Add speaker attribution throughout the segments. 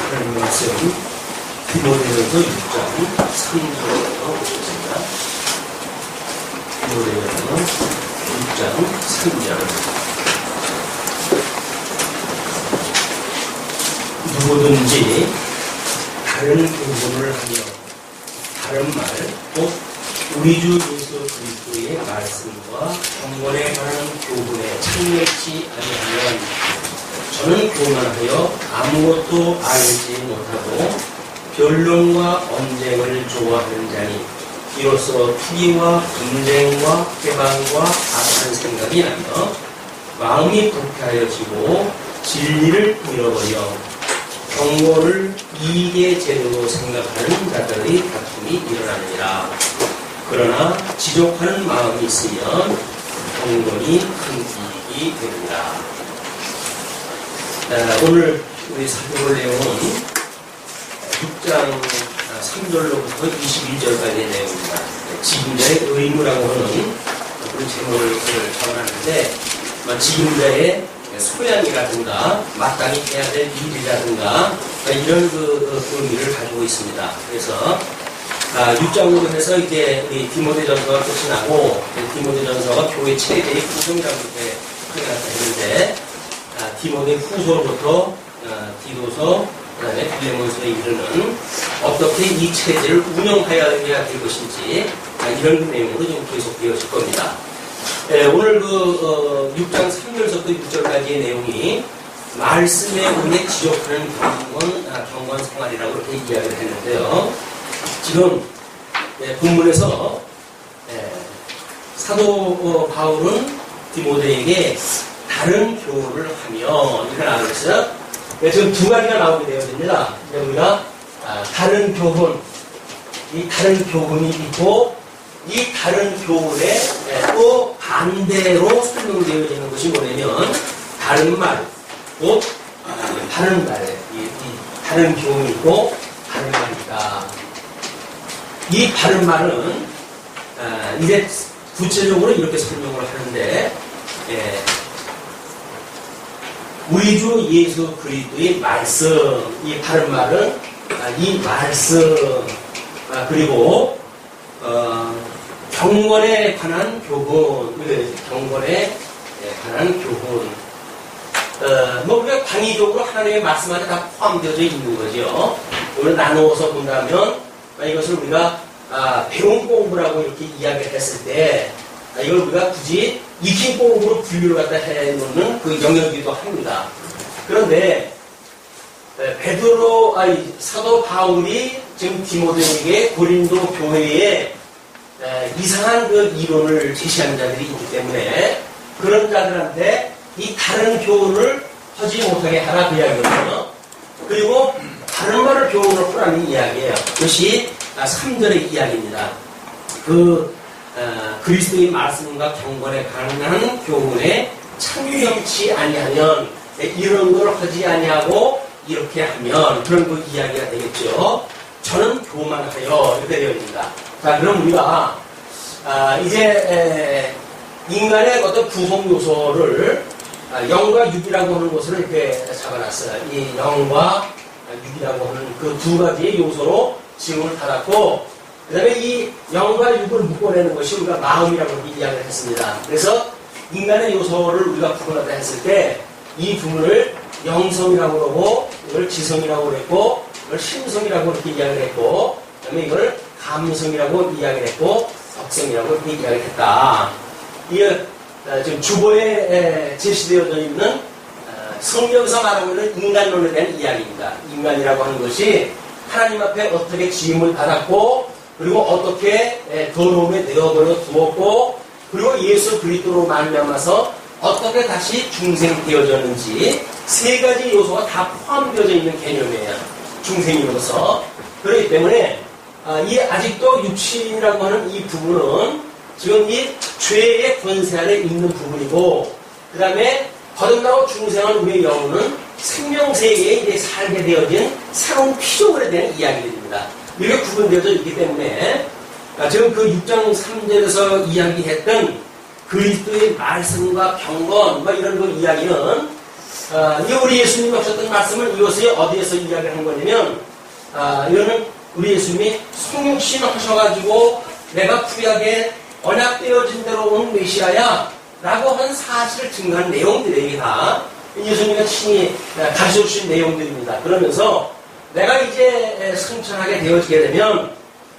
Speaker 1: 하나님 말씀 디모데전서 6장 3절로 보겠습니다. 디모데전서 6장 3절. 누구든지 다른 교훈을 하며 다른 말, 곧 우리 주 예수 그리스도의 말씀과 경건에 관한 교훈에 참여치 아니하면 저는 교만하여 아무것도 알지 못하고 변론과 언쟁을 좋아하는 자니 이로써 투기와 분쟁과 회방과 악한 생각이 나며 마음이 불쾌하여지고 진리를 잃어버려 경고를 이익의 재료로 생각하는 자들의 다툼이 일어나느니라. 그러나 지족하는 마음이 있으면 경건이 큰 이익이 됩니다. 오늘 우리 살펴볼 내용은 6장 3절로부터 21절까지의 내용입니다. 지금자의 의무라고 하는 그런 제목을 적어놨는데 지금자의 소양이라든가 마땅히 해야 될 일이라든가 이런 의미를 가지고 있습니다. 그래서 6장으로 해서 이제 우리 디모데전서가 끝이 나고 디모데전서가 교회 최대의 구성이라고 이렇게 표현했다 했는데 디모데 후서로부터 디도서 그다음에 빌레몬서에 이르는 어떻게 이 체제를 운영해야 될 것인지 이런 내용으로 좀 계속 되어질 겁니다. 오늘 6장 3절부터 6절까지의 내용이 말씀의 운에 지족하는 경건 생활이라고 이렇게 이야기를 했는데요. 지금 본문에서 사도 바울은 디모데에게 다른 교훈을 하며 이렇게 나오고 있어요. 지금 두 가지가 나오게 되어집니다. 우리가 다른 교훈, 이 다른 교훈이 있고 이 다른 교훈에 또 반대로 설명되어지는 것이 뭐냐면 다른 말, 곧 다른 말, 이 다른 교훈이 있고 다른 말이다. 이 다른 말은 이제 구체적으로 이렇게 설명을 하는데 우리 주 예수 그리스도의 말씀, 이 다른 말은 이 말씀 그리고 경건에 관한 교훈, 경건에 관한 교훈. 우리가 광의적으로 하나님의 말씀 안에 다 포함되어져 있는 거죠. 오늘 나누어서 본다면, 이것을 우리가, 배운 공부라고 이렇게 이야기를 했을 때, 이걸 우리가 굳이 익힌 공부로 분류를 갖다 해놓는 그 영역이기도 합니다. 그런데, 사도 바울이 지금 디모데에게 고린도 교회에 이상한 그 이론을 제시한 자들이 있기 때문에 그런 자들한테 이 다른 교훈을 하지 못하게 하라 그 이야기거든요. 그리고 다른 말을 교훈을 하라는 이야기예요. 그것이 3절의 이야기입니다. 그리스도의 말씀과 경건에 관한 교훈에 참여치 아니하면 이런 걸 하지 아니하고 이렇게 하면 그런 그 이야기가 되겠죠. 저는 교만하여 이렇게 되어 있습니다. 자, 그럼 우리가 이제 인간의 어떤 구성 요소를 영과 육이라고 하는 것을 이렇게 잡아놨어요. 이 영과 육이라고 하는 그 두 가지의 요소로 지음을 달았고, 그 다음에 이 영과 육을 묶어내는 것이 우리가 마음이라고 이야기를 했습니다. 그래서 인간의 요소를 우리가 구분하다 했을 때 이 부분을 영성이라고 그러고, 이걸 지성이라고 그랬고, 이걸 심성이라고 이렇게 이야기를 했고, 그 다음에 이걸 감성이라고 이야기를 했고, 적성이라고 이렇게 이야기를 했다. 이게 지금 주보에 제시되어져 있는 성경에서 말하고 있는 인간론에 대한 이야기입니다. 인간이라고 하는 것이 하나님 앞에 어떻게 지음을 받았고, 그리고 어떻게 더러움에 내어버려 두었고, 그리고 예수 그리스도로 말미암아서 어떻게 다시 중생되어졌는지 세 가지 요소가 다 포함되어져 있는 개념이에요. 중생으로서. 그렇기 때문에 이 아직도 육신이라고 하는 이 부분은 지금 이 죄의 권세 안에 있는 부분이고, 그 다음에 거듭나고 중생한 우리의 영혼은 생명세계에 이제 살게 되어진 새로운 피조물에 대한 이야기입니다. 이렇게 구분되어져 있기 때문에 지금 그 6장 3절에서 이야기했던 그리스도의 말씀과 경건 이런 그 이야기는 이 우리 예수님이 하셨던 말씀을 이것이 어디에서 이야기를 한 거냐면, 이거는 우리 예수님이 성육신 하셔가지고 내가 구약에 언약되어진 대로 온 메시아야 라고 한 사실을 증거한 내용들이에요. 이게 다 예수님이 친히 가르쳐주신 내용들입니다. 그러면서 내가 이제 승천하게 되어지게 되면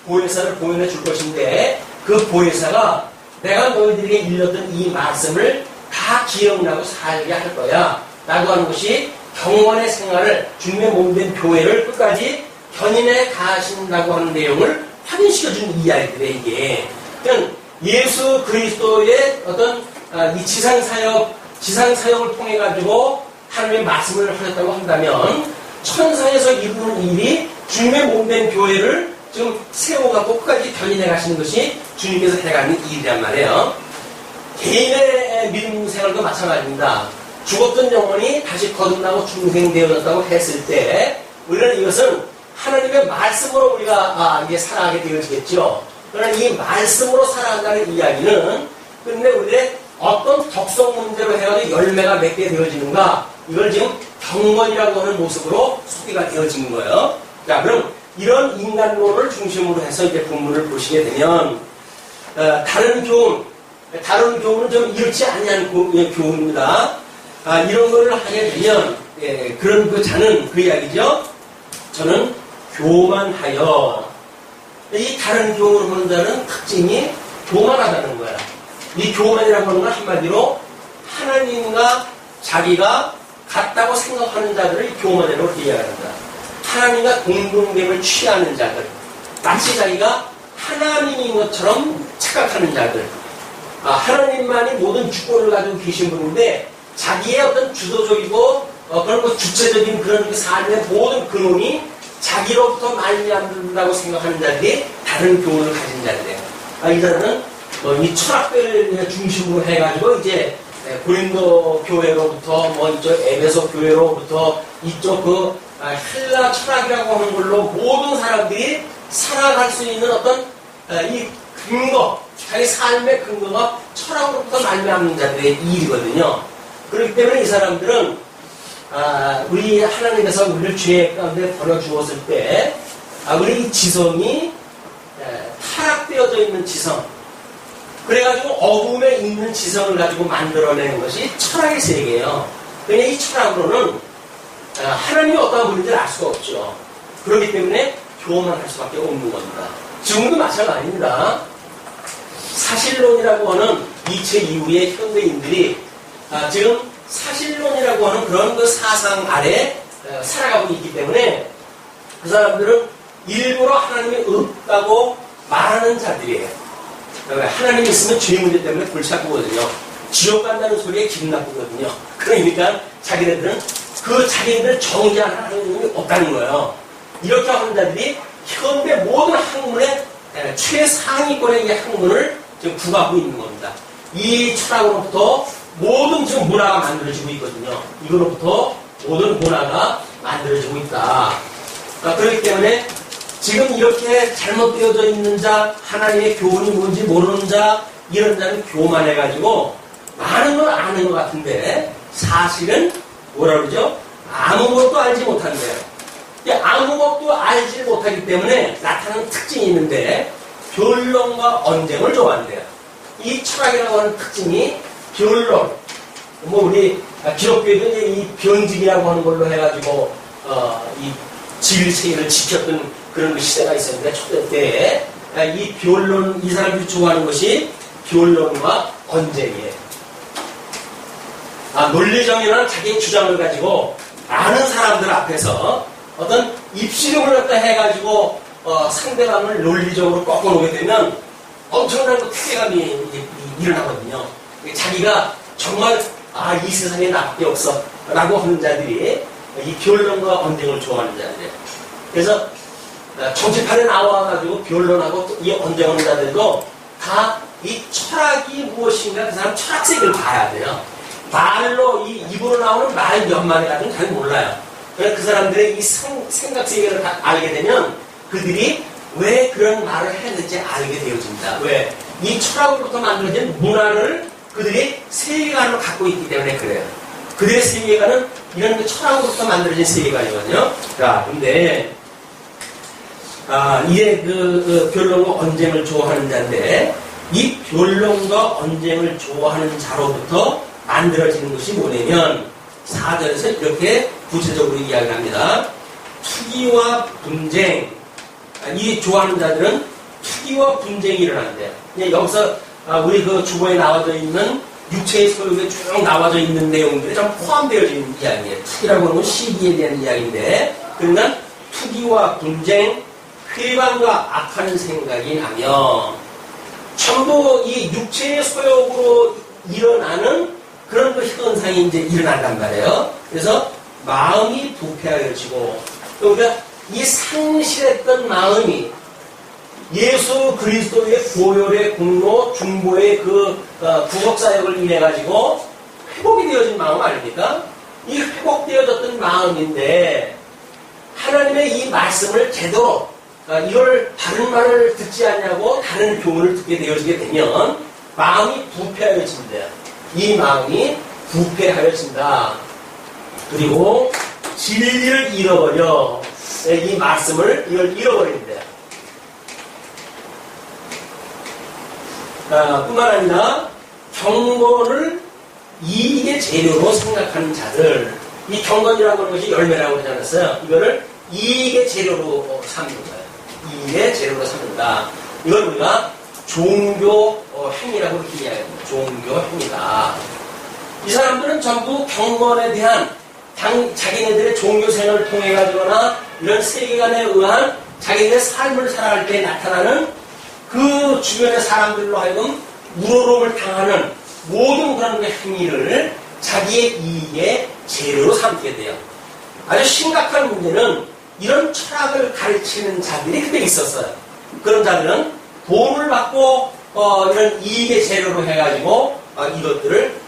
Speaker 1: 보혜사를 보내줄 줄 것인데, 그 보혜사가 내가 너희들에게 일렀던 이 말씀을 다 기억나고 살게 할 거야 라고 하는 것이 경건의 생활을, 주님의 몸된 교회를 끝까지 견인해 가신다고 하는 내용을 확인시켜주는 이야기들이에요. 이게 그러니까 예수 그리스도의 어떤 이 지상사역을 통해 가지고 하나님의 말씀을 하셨다고 한다면, 천상에서 이루는 일이 주님의 몸된 교회를 지금 세워갖고 끝까지 견인해 가시는 것이 주님께서 해가는 일이란 말이에요. 개인의 믿음 생활도 마찬가지입니다. 죽었던 영혼이 다시 거듭나고 중생되어졌다고 했을 때 우리는 이것은 하나님의 말씀으로 우리가 이게 살아가게 되어지겠죠. 그러나 이 말씀으로 살아간다는 이야기는 근데 우리의 어떤 덕성 문제로 해가지고 열매가 맺게 되어지는가, 이걸 지금 경건이라고 하는 모습으로 소개가 되어지는 거예요. 자, 그럼 이런 인간론을 중심으로 해서 이제 본문을 보시게 되면, 다른 교훈은 좀 이렇지 아니한 교훈입니다. 이런 거를 하게 되면, 그런 그 자는 그 이야기죠. 저는 교만하여. 이 다른 교훈을 하는 자는 특징이 교만하다는 거야. 이 교만이라고 하는 건 한마디로 하나님과 자기가 같다고 생각하는 자들을 교만이라고 이야기합니다. 하나님과 공동됨을 취하는 자들, 마치 자기가 하나님인 것처럼 착각하는 자들. 하나님만이 모든 주권을 가지고 계신 분인데 자기의 어떤 주도적이고 그런 그 주체적인 그런 삶의 모든 근원이 자기로부터 말미암는다고 생각하는 자들이 다른 교훈을 가진 자들이에요. 이 자들은 이 철학을 중심으로 해가지고 이제 고린도 교회로부터 이쪽 에베소 교회로부터 이쪽 그 헬라 철학이라고 하는 걸로 모든 사람들이 살아갈 수 있는 어떤 이 근거, 자기 삶의 근거가 철학으로부터 말미암는 자들의 일이거든요. 그렇기 때문에 이 사람들은 우리 하나님께서 우리를 죄 가운데 버려주었을 때 우리 지성이 타락되어져 있는 지성, 그래가지고 어둠에 있는 지성을 가지고 만들어내는 것이 철학의 세계예요. 그러니까 이 철학으로는 하나님이 어떤 분인지를 알 수가 없죠. 그렇기 때문에 교만할 수밖에 없는 겁니다. 지금도 마찬가지입니다. 사실론이라고 하는 이체 이후의 현대인들이 지금 사실론이라고 하는 그런 그 사상 아래 살아가고 있기 때문에 그 사람들은 일부러 하나님이 없다고 말하는 자들이에요. 하나님이 있으면 죄 문제 때문에 골치 아프거든요. 지옥 간다는 소리에 기분 나쁘거든요. 그러니까 자기네들은 그 자기네들 정의한 하나님이 없다는 거예요. 이렇게 하는 자들이 현대 모든 학문의 최상위권의 이 학문을 지금 구가하고 있는 겁니다. 이 철학으로부터 모든 지금 문화가 만들어지고 있거든요. 이거로부터 모든 문화가 만들어지고 있다. 그렇기 때문에 지금 이렇게 잘못되어져 있는 자, 하나님의 교훈이 뭔지 모르는 자, 이런 자는 교만해가지고 많은 걸 아는 것 같은데 사실은 뭐라 그러죠? 아무것도 알지 못한대요. 아무것도 알지 못하기 때문에 나타나는 특징이 있는데 변론과 언쟁을 좋아한대요. 이 철학이라고 하는 특징이 변론, 우리 기독교에도 이 변직이라고 하는 걸로 해가지고 이 진리체계를 지켰던 그런 그 시대가 있었는데 초대 때에 이 변론, 이 사람들이 좋아하는 것이 변론과 언쟁이에요. 논리정연한 자기의 주장을 가지고 아는 사람들 앞에서 어떤 입시력을 갖다 해가지고 상대방을 논리적으로 꺾어놓게 되면 엄청난 그 쾌감이 일어나거든요. 자기가 정말 이 세상에 나밖에 없어 라고 하는 자들이 이 변론과 언쟁을 좋아하는 자들이에요. 그래서 정치판에 나와가지고 변론하고 이 언쟁하는 자들도 다 이 철학이 무엇인가 그 사람 철학색을 봐야 돼요. 말로 입으로 나오는 말 몇 마디 가지고는 잘 몰라요. 그래서 그 사람들의 이 생각세계를 알게 되면 그들이 왜 그런 말을 했는지 알게 되어집니다. 왜? 이 철학으로부터 만들어진 문화를 그들이 세계관으로 갖고 있기 때문에 그래요. 그들의 세계관은 이런 철학으로부터 만들어진 세계관이거든요. 자, 근데 이게 변론과 언쟁을 좋아하는 자인데, 이 변론과 언쟁을 좋아하는 자로부터 만들어지는 것이 뭐냐면 4절에서 이렇게 구체적으로 이야기를 합니다. 투기와 분쟁. 이 좋아하는 자들은 투기와 분쟁이 일어난대요. 여기서 우리 그 주보에 나와져 있는 육체의 소욕에 쭉 나와져 있는 내용들이 좀 포함되어진 이야기예요. 투기라고 하는 건 시기에 대한 이야기인데, 그러면 투기와 분쟁, 회방과 악한 생각이 나며 전부 이 육체의 소욕으로 일어나는 그런 그 현상이 이제 일어난단 말이에요. 그래서 마음이 부패하여지고, 또 우리가 이 상실했던 마음이 예수 그리스도의 보혈의 공로 중보의 구속사역을 인해 가지고 회복이 되어진 마음 아닙니까? 이 회복되어졌던 마음인데 하나님의 이 말씀을 제대로 이걸 다른 말을 듣지 않냐고 다른 교훈을 듣게 되어지게 되면 마음이 부패하여진다. 이 마음이 부패하여진다. 그리고 진리를 잃어버려. 이 말씀을 이걸 잃어버린다. 뿐만 아니라 경건을 이익의 재료로 생각하는 자들, 이 경건이라고 하는 것이 열매라고 하지 않았어요? 이거를 이익의 재료로 삼는 거예요. 이익의 재료로 삼는다. 이걸 우리가 종교 행위라고 이렇게 이야기합니다. 종교 행위다. 이 사람들은 전부 경건에 대한 자기네들의 종교 생활을 통해 가지거나 이런 세계관에 의한 자기네의 삶을 살아갈 때 나타나는 그 주변의 사람들로 하여금 우러러움을 당하는 모든 그런 행위를 자기의 이익의 재료로 삼게 돼요. 아주 심각한 문제는 이런 철학을 가르치는 자들이 그때 있었어요. 그런 자들은 돈을 받고 이런 이익의 재료로 해가지고 이것들을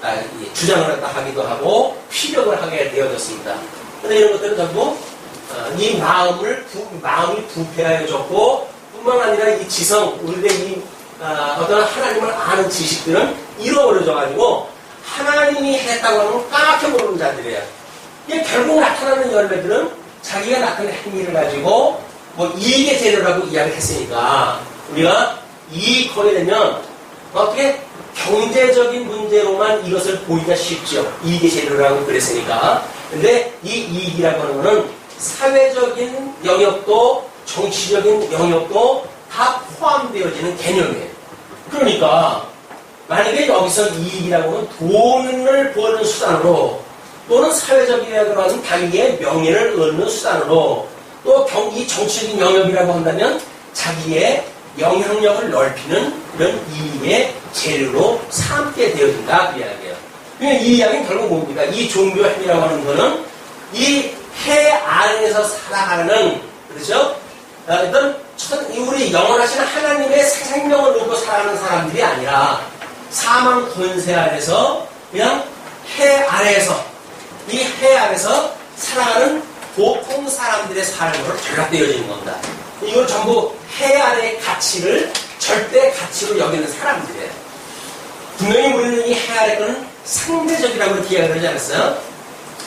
Speaker 1: 주장을 하기도 하고 피력을 하게 되어졌습니다. 그런데 이런 것들은 전부 이 마음이 부패하여졌고 뿐만 아니라 이 지성, 우리의 이 어떤 하나님을 아는 지식들은 잃어버려져가지고 하나님이 했다고 하면 까맣게 모르는 자들이에요. 이게 결국 나타나는 열매들은 자기가 나타낸 행위를 가지고 뭐 이익의 재료라고 이야기를 했으니까 우리가 이익이 거래 되면 어떻게 경제적인 문제로만 이것을 보기가 쉽죠. 이익의 재료라고 그랬으니까. 근데 이 이익이라고 하는 것은 사회적인 영역도 정치적인 영역도 다 포함되어지는 개념이에요. 그러니까 만약에 여기서 이익이라고 하면 돈을 버는 수단으로 또는 사회적이라고 하는 자기의 명예를 얻는 수단으로 또 이 정치적인 영역이라고 한다면 자기의 영향력을 넓히는 그런 이익의 재료로 삼게 되어진다 그 이야기예요. 그러니까 이 이야기는 결국 뭡니까? 이 종교 행위라고 하는 거는 이 해 안에서 살아가는 그렇죠? 어떤 우리 영원하신 하나님의 새 생명을 놓고 살아가는 사람들이 아니라 사망 권세 안에서 그냥 해 아래에서 이 해 아래에서 살아가는 보통 사람들의 삶으로 전락되어지는 겁니다. 이걸 전부 해 아래의 가치를 절대 가치로 여기는 사람들이에요. 분명히 우리는 이 해 아래 거는 상대적이라고 이렇게 이야기를 하지 않았어요?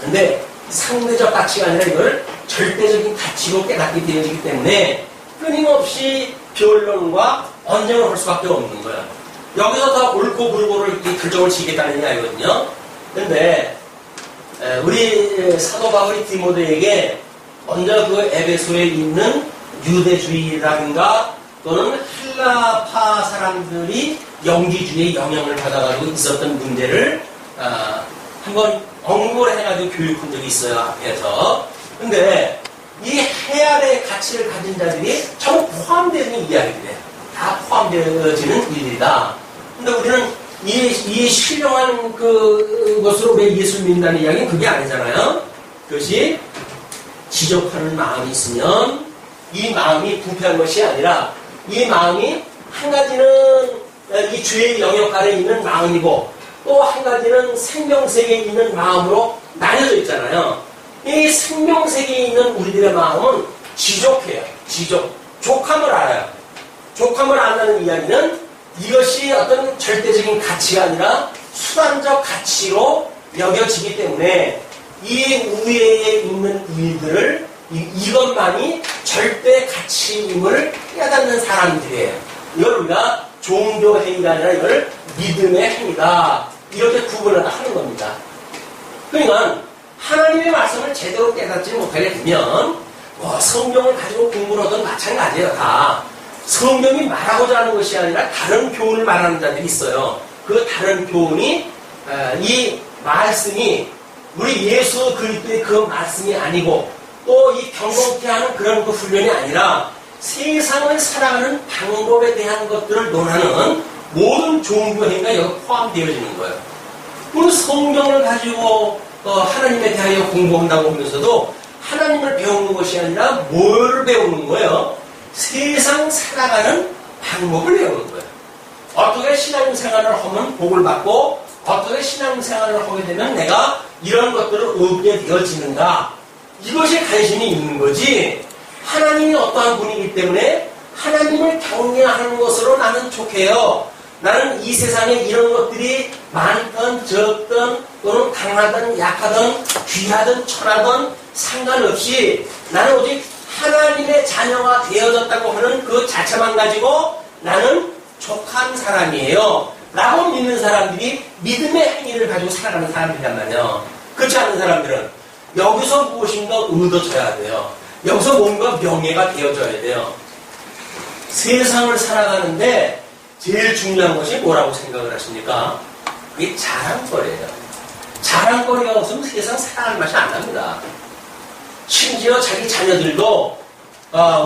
Speaker 1: 근데 상대적 가치가 아니라 이걸 절대적인 가치로 깨닫게 되어지기 때문에 끊임없이 변론과 언쟁을 할 수밖에 없는 거예요. 여기서 다 옳고 불고를 이렇게 결정을 지겠다는 이야기거든요. 그런데 우리 사도 바울이 디모데에게 먼저 그 에베소에 있는 유대주의라든가 또는 헬라파 사람들이 영지주의의 영향을 받아가지고 있었던 문제를 한번 언급을 해가지고 교육한 적이 있어요, 앞에서. 근데 이 해아래의 가치를 가진 자들이 전부 포함되는 이야기들이에요. 다 포함되어지는 일이다. 근데 우리는 이 신령한 것으로 왜 예수를 믿는다는 이야기는 그게 아니잖아요. 그것이 지적하는 마음이 있으면 이 마음이 부패한 것이 아니라 이 마음이 한 가지는 이 죄의 영역 아래에 있는 마음이고 또 한 가지는 생명세계에 있는 마음으로 나뉘어져 있잖아요. 이 생명세계에 있는 우리들의 마음은 지족해요. 족함을 알아요. 족함을 안다는 이야기는 이것이 어떤 절대적인 가치가 아니라 수단적 가치로 여겨지기 때문에 이 우애에 있는 일들을 이것만이 절대 가치임을 깨닫는 사람들이에요. 이걸 우리가 종교 행위가 아니라 이걸 믿음의 행위다. 이렇게 구분을 하는 겁니다. 그러니까 하나님의 말씀을 제대로 깨닫지 못하게 되면 성경을 가지고 공부를 하든 마찬가지예요. 다 성경이 말하고자 하는 것이 아니라 다른 교훈을 말하는 자들이 있어요. 그 다른 교훈이 이 말씀이 우리 예수 그리스도의 그 말씀이 아니고 또 이 경건케 하는 그런 그 훈련이 아니라 세상을 살아가는 방법에 대한 것들을 논하는 모든 종교 행위가 여기 포함되어지는 거예요. 그럼 성경을 가지고 하나님에 대하여 공부한다고 하면서도 하나님을 배우는 것이 아니라 뭘 배우는 거예요? 세상 살아가는 방법을 배우는 거예요. 어떻게 신앙생활을 하면 복을 받고 어떻게 신앙생활을 하게 되면 내가 이런 것들을 얻게 되어지는가, 이것에 관심이 있는 거지. 하나님이 어떠한 분이기 때문에 하나님을 경외하는 것으로 나는 족해요. 나는 이 세상에 이런 것들이 많든 적든 또는 강하든 약하든 귀하든 천하든 상관없이 나는 오직 하나님의 자녀가 되어졌다고 하는 그 자체만 가지고 나는 족한 사람이에요 라고 믿는 사람들이 믿음의 행위를 가지고 살아가는 사람들이란 말이에요. 그렇지 않은 사람들은 여기서 무엇인가 얻어져야 돼요. 여기서 뭔가 명예가 되어져야 돼요. 세상을 살아가는데 제일 중요한 것이 뭐라고 생각을 하십니까? 그게 자랑거리예요. 자랑거리가 없으면 세상 살아갈 맛이 안 납니다. 심지어 자기 자녀들도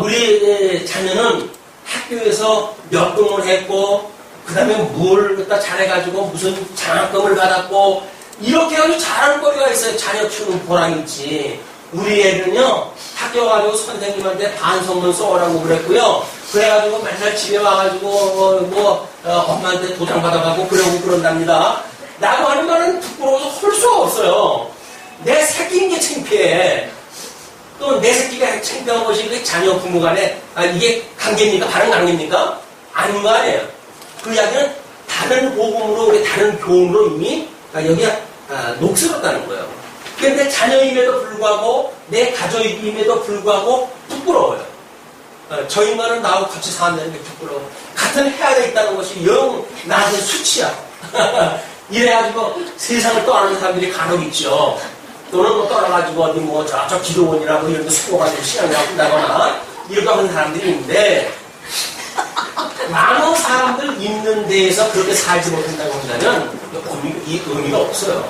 Speaker 1: 우리 자녀는 학교에서 몇 등을 했고 그 다음에 뭘 갖다 잘해가지고 무슨 장학금을 받았고 이렇게 아주 자랑거리가 있어요. 자녀 키우는 보람이 있지. 우리 애는요 학교 가지고 선생님한테 반성문 써오라고 그랬고요. 그래가지고 맨날 집에 와가지고 엄마한테 도장 받아가고 그러고 그런답니다. 나도 하는 말은 부끄러워서 할 수가 없어요. 내 새끼인 게 창피해. 또 내 새끼가 창피한 것이 그 자녀 부모 간에 이게 관계입니까? 다른 관계입니까? 아닌 거 아니에요. 그 이야기는 다른 복음으로 우리 다른 교훈으로 이미 여기가 녹슬었다는 거예요. 그런데 자녀임에도 불구하고 내 가족임에도 불구하고 부끄러워요. 저 인간은 나하고 같이 사는다는 게 부끄러워. 같은 해안에 있다는 것이 영 나한테 수치야. 이래가지고 세상을 떠나는 사람들이 간혹 있죠. 또는 뭐 떠나가지고 어디 저쪽 기도원이라 이런 데 숨어가지고 신앙을 한다거나 이렇게 하는 사람들이 있는데 많은 사람들 있는 데에서 그렇게 살지 못한다고 한다면 이 의미가 없어요.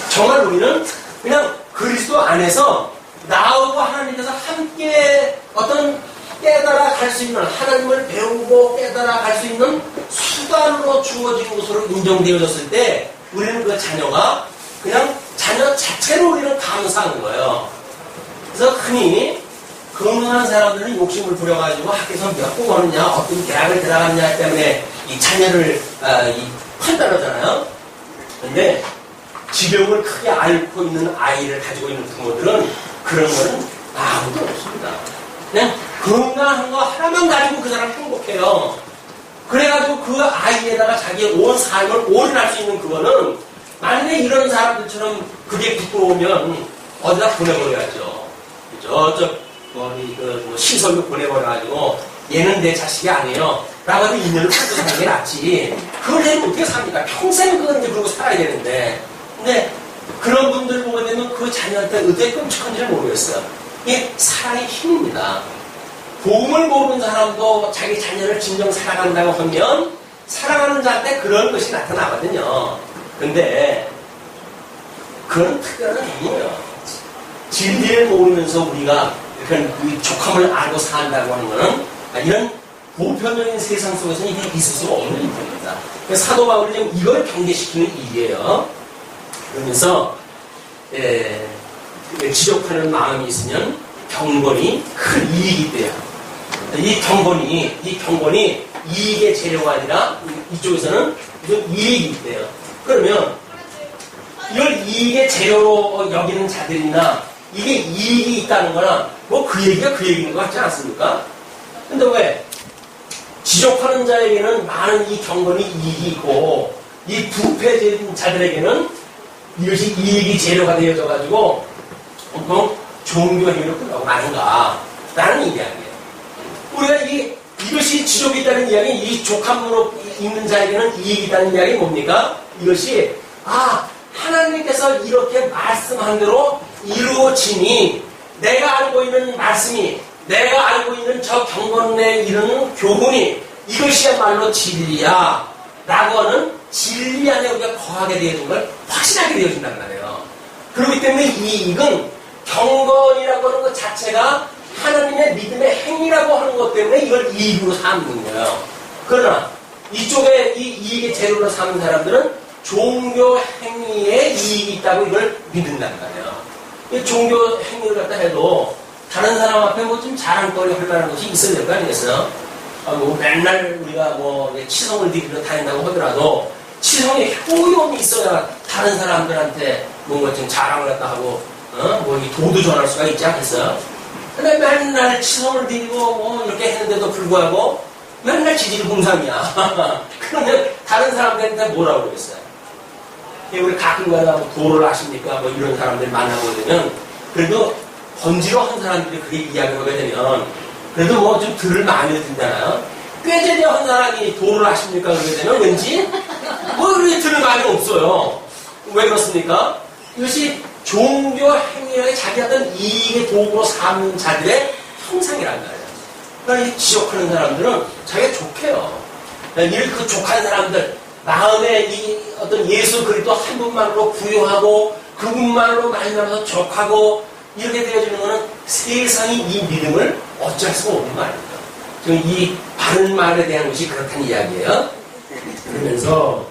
Speaker 1: 정말 우리는 그냥 그리스도 안에서 나하고 하나님께서 함께 어떤 깨달아 갈 수 있는, 하나님을 배우고 깨달아 갈 수 있는 수단으로 주어진 것으로 인정되어졌을 때 우리는 그 자녀가 그냥 자녀 자체로 우리는 감사하는 거예요. 그래서 흔히 건강한 사람들은 욕심을 부려가지고 학교에서 몇 공 하느냐, 어떤 대학을 들어갔냐 때문에 이 자녀를 판단하잖아요. 근데 지병을 크게 앓고 있는 아이를 가지고 있는 부모들은 그런 거는 아무도 없습니다. 그냥 건강한 거 하나만 가지고 그 사람 행복해요. 그래가지고 그 아이에다가 자기의 온 삶을 올인할 수 있는 그거는 만약에 이런 사람들처럼 그게 부끄러우면 어디다 보내버려야죠. 저쪽 시설로 보내버려가지고 얘는 내 자식이 아니에요 라고 해서 인연을 찾고 사는 게 낫지. 그걸 해도 어떻게 삽니까? 평생 그건 이제 그러고 살아야 되는데. 근데 그런 분들 보게 되면 그 자녀한테 어떻게 끔찍한지를 모르겠어요. 이게 사랑의 힘입니다. 복음을 모르는 사람도 자기 자녀를 진정 사랑한다고 하면 사랑하는 자한테 그런 것이 나타나거든요. 근데 그건 특별한 의미예요. 진리를 모르면서 우리가 이런 족함을 알고 산다고 하는 것은 이런 보편적인 세상 속에서는 이게 있을 수가 없는 일입니다. 사도 바울이 지금 이걸 경계시키는 일이에요. 그러면서 지적하는 마음이 있으면 경건이 큰 이익이 돼요. 이 경건이 이익의 재료가 아니라 이쪽에서는 무슨 이익이 돼요. 그러면 이걸 이익의 재료로 여기는 자들이나 이게 이익이 있다는 거나 뭐 그 얘기가 그 얘기인 것 같지 않습니까? 근데 왜? 지적하는 자에게는 많은 이 경건이 이익이 있고 이 부패된 자들에게는 이것이 이익이 재료가 되어져가지고 보통 종교 행위로 끝나고 마는가 라는 이야기예요. 우리가 이것이 지족이 있다는 이야기, 이 족함으로 있는 자에게는 이익이 있다는 이야기 뭡니까? 이것이 하나님께서 이렇게 말씀한 대로 이루어지니 내가 알고 있는 말씀이, 내가 알고 있는 저 경건 내에 이르는 교훈이 이것이야말로 진리야 라고 하는 진리 안에 우리가 거하게 되어진 걸 확신하게 되어진단 말이에요. 그렇기 때문에 이 이익은 경건이라고 하는 것 자체가 하나님의 믿음의 행위라고 하는 것 때문에 이걸 이익으로 삼는 거예요. 그러나 이쪽에 이 이익의 재료로 삼는 사람들은 종교 행위에 이익이 있다고 이걸 믿는단 말이에요. 이 종교 행위를 갖다 해도 다른 사람 앞에 뭐 좀 자랑거리 할 만한 것이 있어야 될 거 아니겠어요? 뭐 맨날 우리가 뭐 치성을 드리러 다닌다고 하더라도 치성에 효용이 있어야 다른 사람들한테 뭔가 좀 자랑을 갖다 하고 뭐 이 도도 전할 수가 있지 않겠어요? 근데 맨날 치성을 드리고 뭐 이렇게 했는데도 불구하고 맨날 지질공삼이야. 그러면 다른 사람들한테 뭐라고 그러겠어요? 우리 가끔가다 뭐 도를 아십니까? 뭐 이런 사람들 만나보면 그래도 번지러한 사람들이 그렇게 이야기를 하게 되면 그래도 뭐 좀 들을 마음이 든잖아요. 꾀제대한 사람이 도를 아십니까? 그러게 되면 왠지 뭐 그렇게 들을 마음이 없어요. 왜 그렇습니까? 이것이 종교 행위에 자기 어떤 이익의 도구로 삼는 자들의 형상이란 말이에요. 그러니까 이 지적하는 사람들은 자기가 족해요. 이렇게 그 족한 사람들, 마음에 이 어떤 예수 그리스도 한 분만으로 부여하고 그분만으로 만나서 족하고 이렇게 되어지는 것은 세상이 이 믿음을 어쩔 수가 없는 말입니다. 지금 이 바른 말에 대한 것이 그렇다는 이야기예요. 그러면서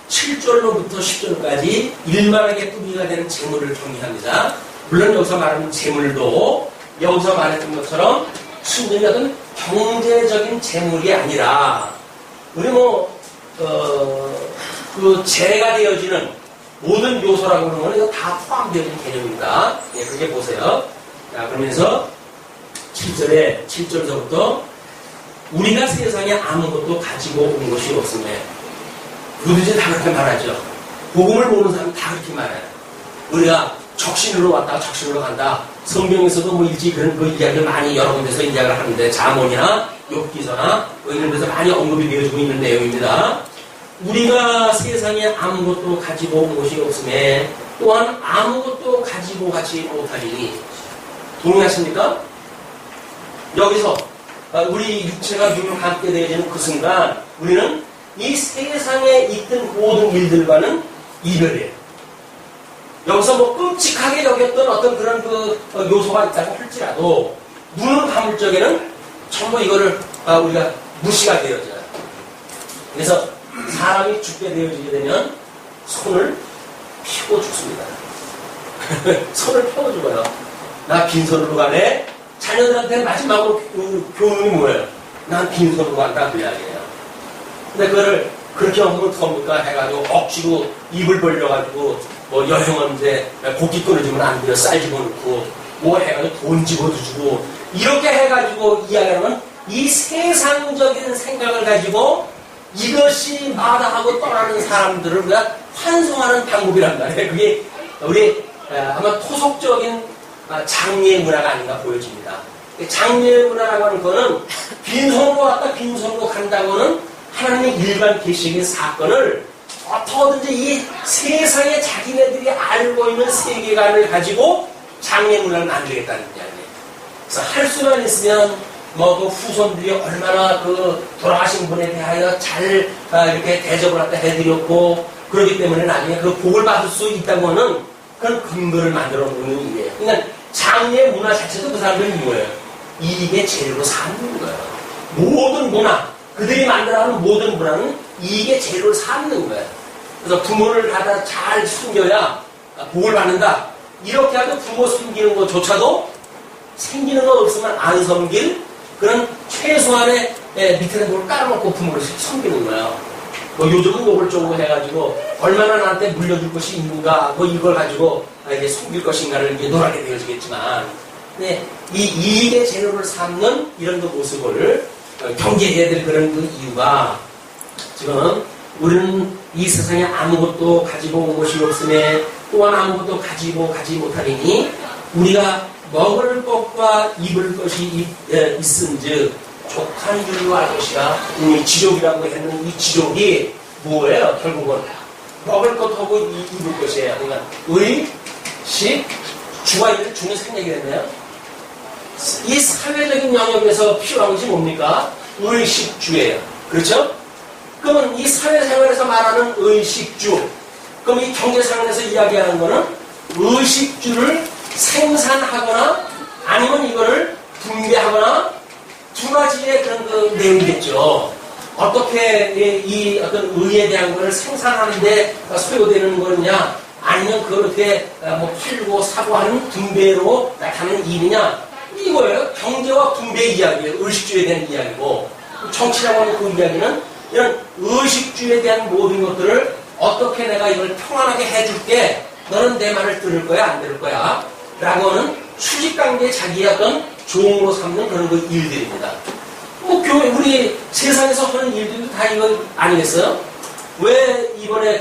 Speaker 1: 7절로부터 10절까지 일만하게 뿌리가 되는 재물을 정의합니다. 물론 여기서 말하는 재물도 여기서 말했던 것처럼 순전히 어떤 경제적인 재물이 아니라 우리 그 재가 되어지는 모든 요소라고 하는 건 이거 다 포함되어진 개념입니다. 예, 그렇게 보세요. 자, 그러면서 7절서부터 우리가 세상에 아무것도 가지고 온 것이 없음에 누구든지 다 그렇게 말하죠. 복음을 모르는 사람은 다 그렇게 말해요. 우리가 적신으로 왔다가 적신으로 간다. 성경에서도 뭐 일찍 그런 그 이야기를 많이 여러 군데서 이야기를 하는데 잠언이나 욥기서나 뭐 이런 데서 많이 언급이 되어지고 있는 내용입니다. 우리가 세상에 아무것도 가지고 온 것이 없음에 또한 아무것도 가지고 가지 못하리니 동의하십니까? 여기서 우리 육체가 눈을 감게 되어지는 그 순간 우리는 이 세상에 있던 모든 일들과는 이별이에요. 여기서 뭐 끔찍하게 여겼던 어떤 그런 그 요소가 있다고 할지라도 눈을 감을 적에는 전부 이거를 우리가 무시가 되어져요. 그래서 사람이 죽게 되어지게 되면 손을 펴고 죽습니다. 손을 펴고 죽어요. 나 빈손으로 가네. 자녀들한테 마지막으로 교훈이 뭐예요? 난 빈손으로 간다 그 이야기예요. 근데 그거를 그렇게 하면 어떡합니까? 해가지고 억지로 입을 벌려가지고 뭐 여행하는데 고기 끊어주면 안 돼요. 쌀 집어넣고 뭐 해가지고 돈 집어주고 이렇게 해가지고 이야기하면 이 세상적인 생각을 가지고 이것이 마다하고 떠나는 사람들을 우리가 환송하는 방법이란 말이에요. 그게 우리 아마 토속적인 장례 문화가 아닌가 보여집니다. 장례 문화라고 하는 거는 빈손으로 왔다 빈손으로 간다고는 하나님의 일반 계시적인 사건을 어떻게든지 이 세상에 자기네들이 알고 있는 세계관을 가지고 장례 문화를 만들겠다는 이야기예요. 그래서 할 수만 있으면 뭐 그 후손들이 얼마나 그 돌아가신 분에 대하여 잘 이렇게 대접을 갖다 해드렸고 그렇기 때문에 나중에 그 복을 받을 수 있다고 하는 그런 근거를 만들어 놓는 일이에요. 그러니까 장례 문화 자체도 그 사람들이 뭐예요? 이익의 재료로 삼는 거예요. 모든 문화, 그들이 만들어가는 모든 문화는 이익의 재료를 삼는 거예요. 그래서 부모를 갖다 잘 숨겨야 복을 받는다. 이렇게 하도 부모 숨기는 것조차도 생기는 거 없으면 안 섬길 그런 최소한의 밑에 뭘 깔아놓고 부모를 섬기는 거예요. 뭐 요즘은 노골적으로 해가지고 얼마나 나한테 물려줄 것이 있는가 뭐 이걸 가지고 이제 숨길 것인가를 이제 논하게 되어지겠지만 이 이익의 재료를 삼는 이런 그 모습을 경계해야 될 그런 그 이유가 지금 우리는 이 세상에 아무것도 가지고 온 것이 없음에 또한 아무것도 가지고 가지 못하리니 우리가 먹을 것과 입을 것이 있은즉 족한 줄로 알 것이라. 이 지족이라고 했는 이 지족이 뭐예요? 결국은 먹을 것하고 입을 것이에요. 그러니까 의, 식, 주와 일을 주는 생략이 됐네요. 이 사회적인 영역에서 필요한 것이 뭡니까? 의식주예요. 그렇죠? 그러면 이 사회생활에서 말하는 의식주, 그럼 이 경제상에서 이야기하는 거는 의식주를 생산하거나 아니면 이거를 분배하거나 두 가지의 그런 그 내용이겠죠. 어떻게 이 어떤 의에 대한 것을 생산하는데 소요되는 거냐, 아니면 그걸 어떻게 뭐 팔고 사고 하는 분배로 나타나는 일이냐, 이거예요. 경제와 분배 이야기예요. 의식주에 대한 이야기고, 정치라고 하는 그 이야기는 이런 의식주에 대한 모든 것들을 어떻게 내가 이걸 평안하게 해줄게, 너는 내 말을 들을 거야 안 들을 거야 라고 하는 수직관계 자기의 어떤 종으로 삼는 그런 그 일들입니다. 뭐 교회 우리 세상에서 하는 일들도 다 이거 아니겠어요? 왜 이번에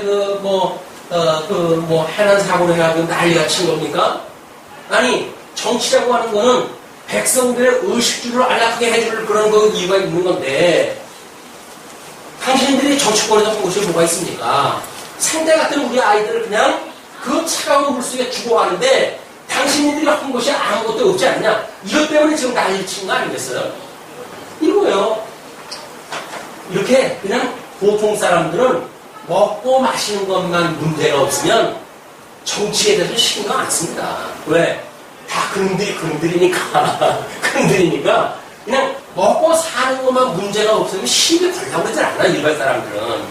Speaker 1: 해난 사고로 해가지고 난리가 친 겁니까? 아니, 정치라고 하는 거는 백성들의 의식주를 안락하게 해줄 그런 그 이유가 있는 건데, 당신들이 정치권에서 한 것이 뭐가 있습니까? 상대 같은 우리 아이들을 그냥 그 차가운 물속에 죽어가는데 당신들이 한 것이 아무것도 없지 않냐? 이것 때문에 지금 난리 친 거 아니겠어요? 이거예요. 이렇게 그냥 보통 사람들은 먹고 마시는 것만 문제가 없으면 정치에 대해서 신경 안 씁니다. 왜? 다 그놈들이니까. 그놈들이니까 그냥 먹고 사는 것만 문제가 없으면 시비 걸려고 그러지 않아, 일반 사람들은.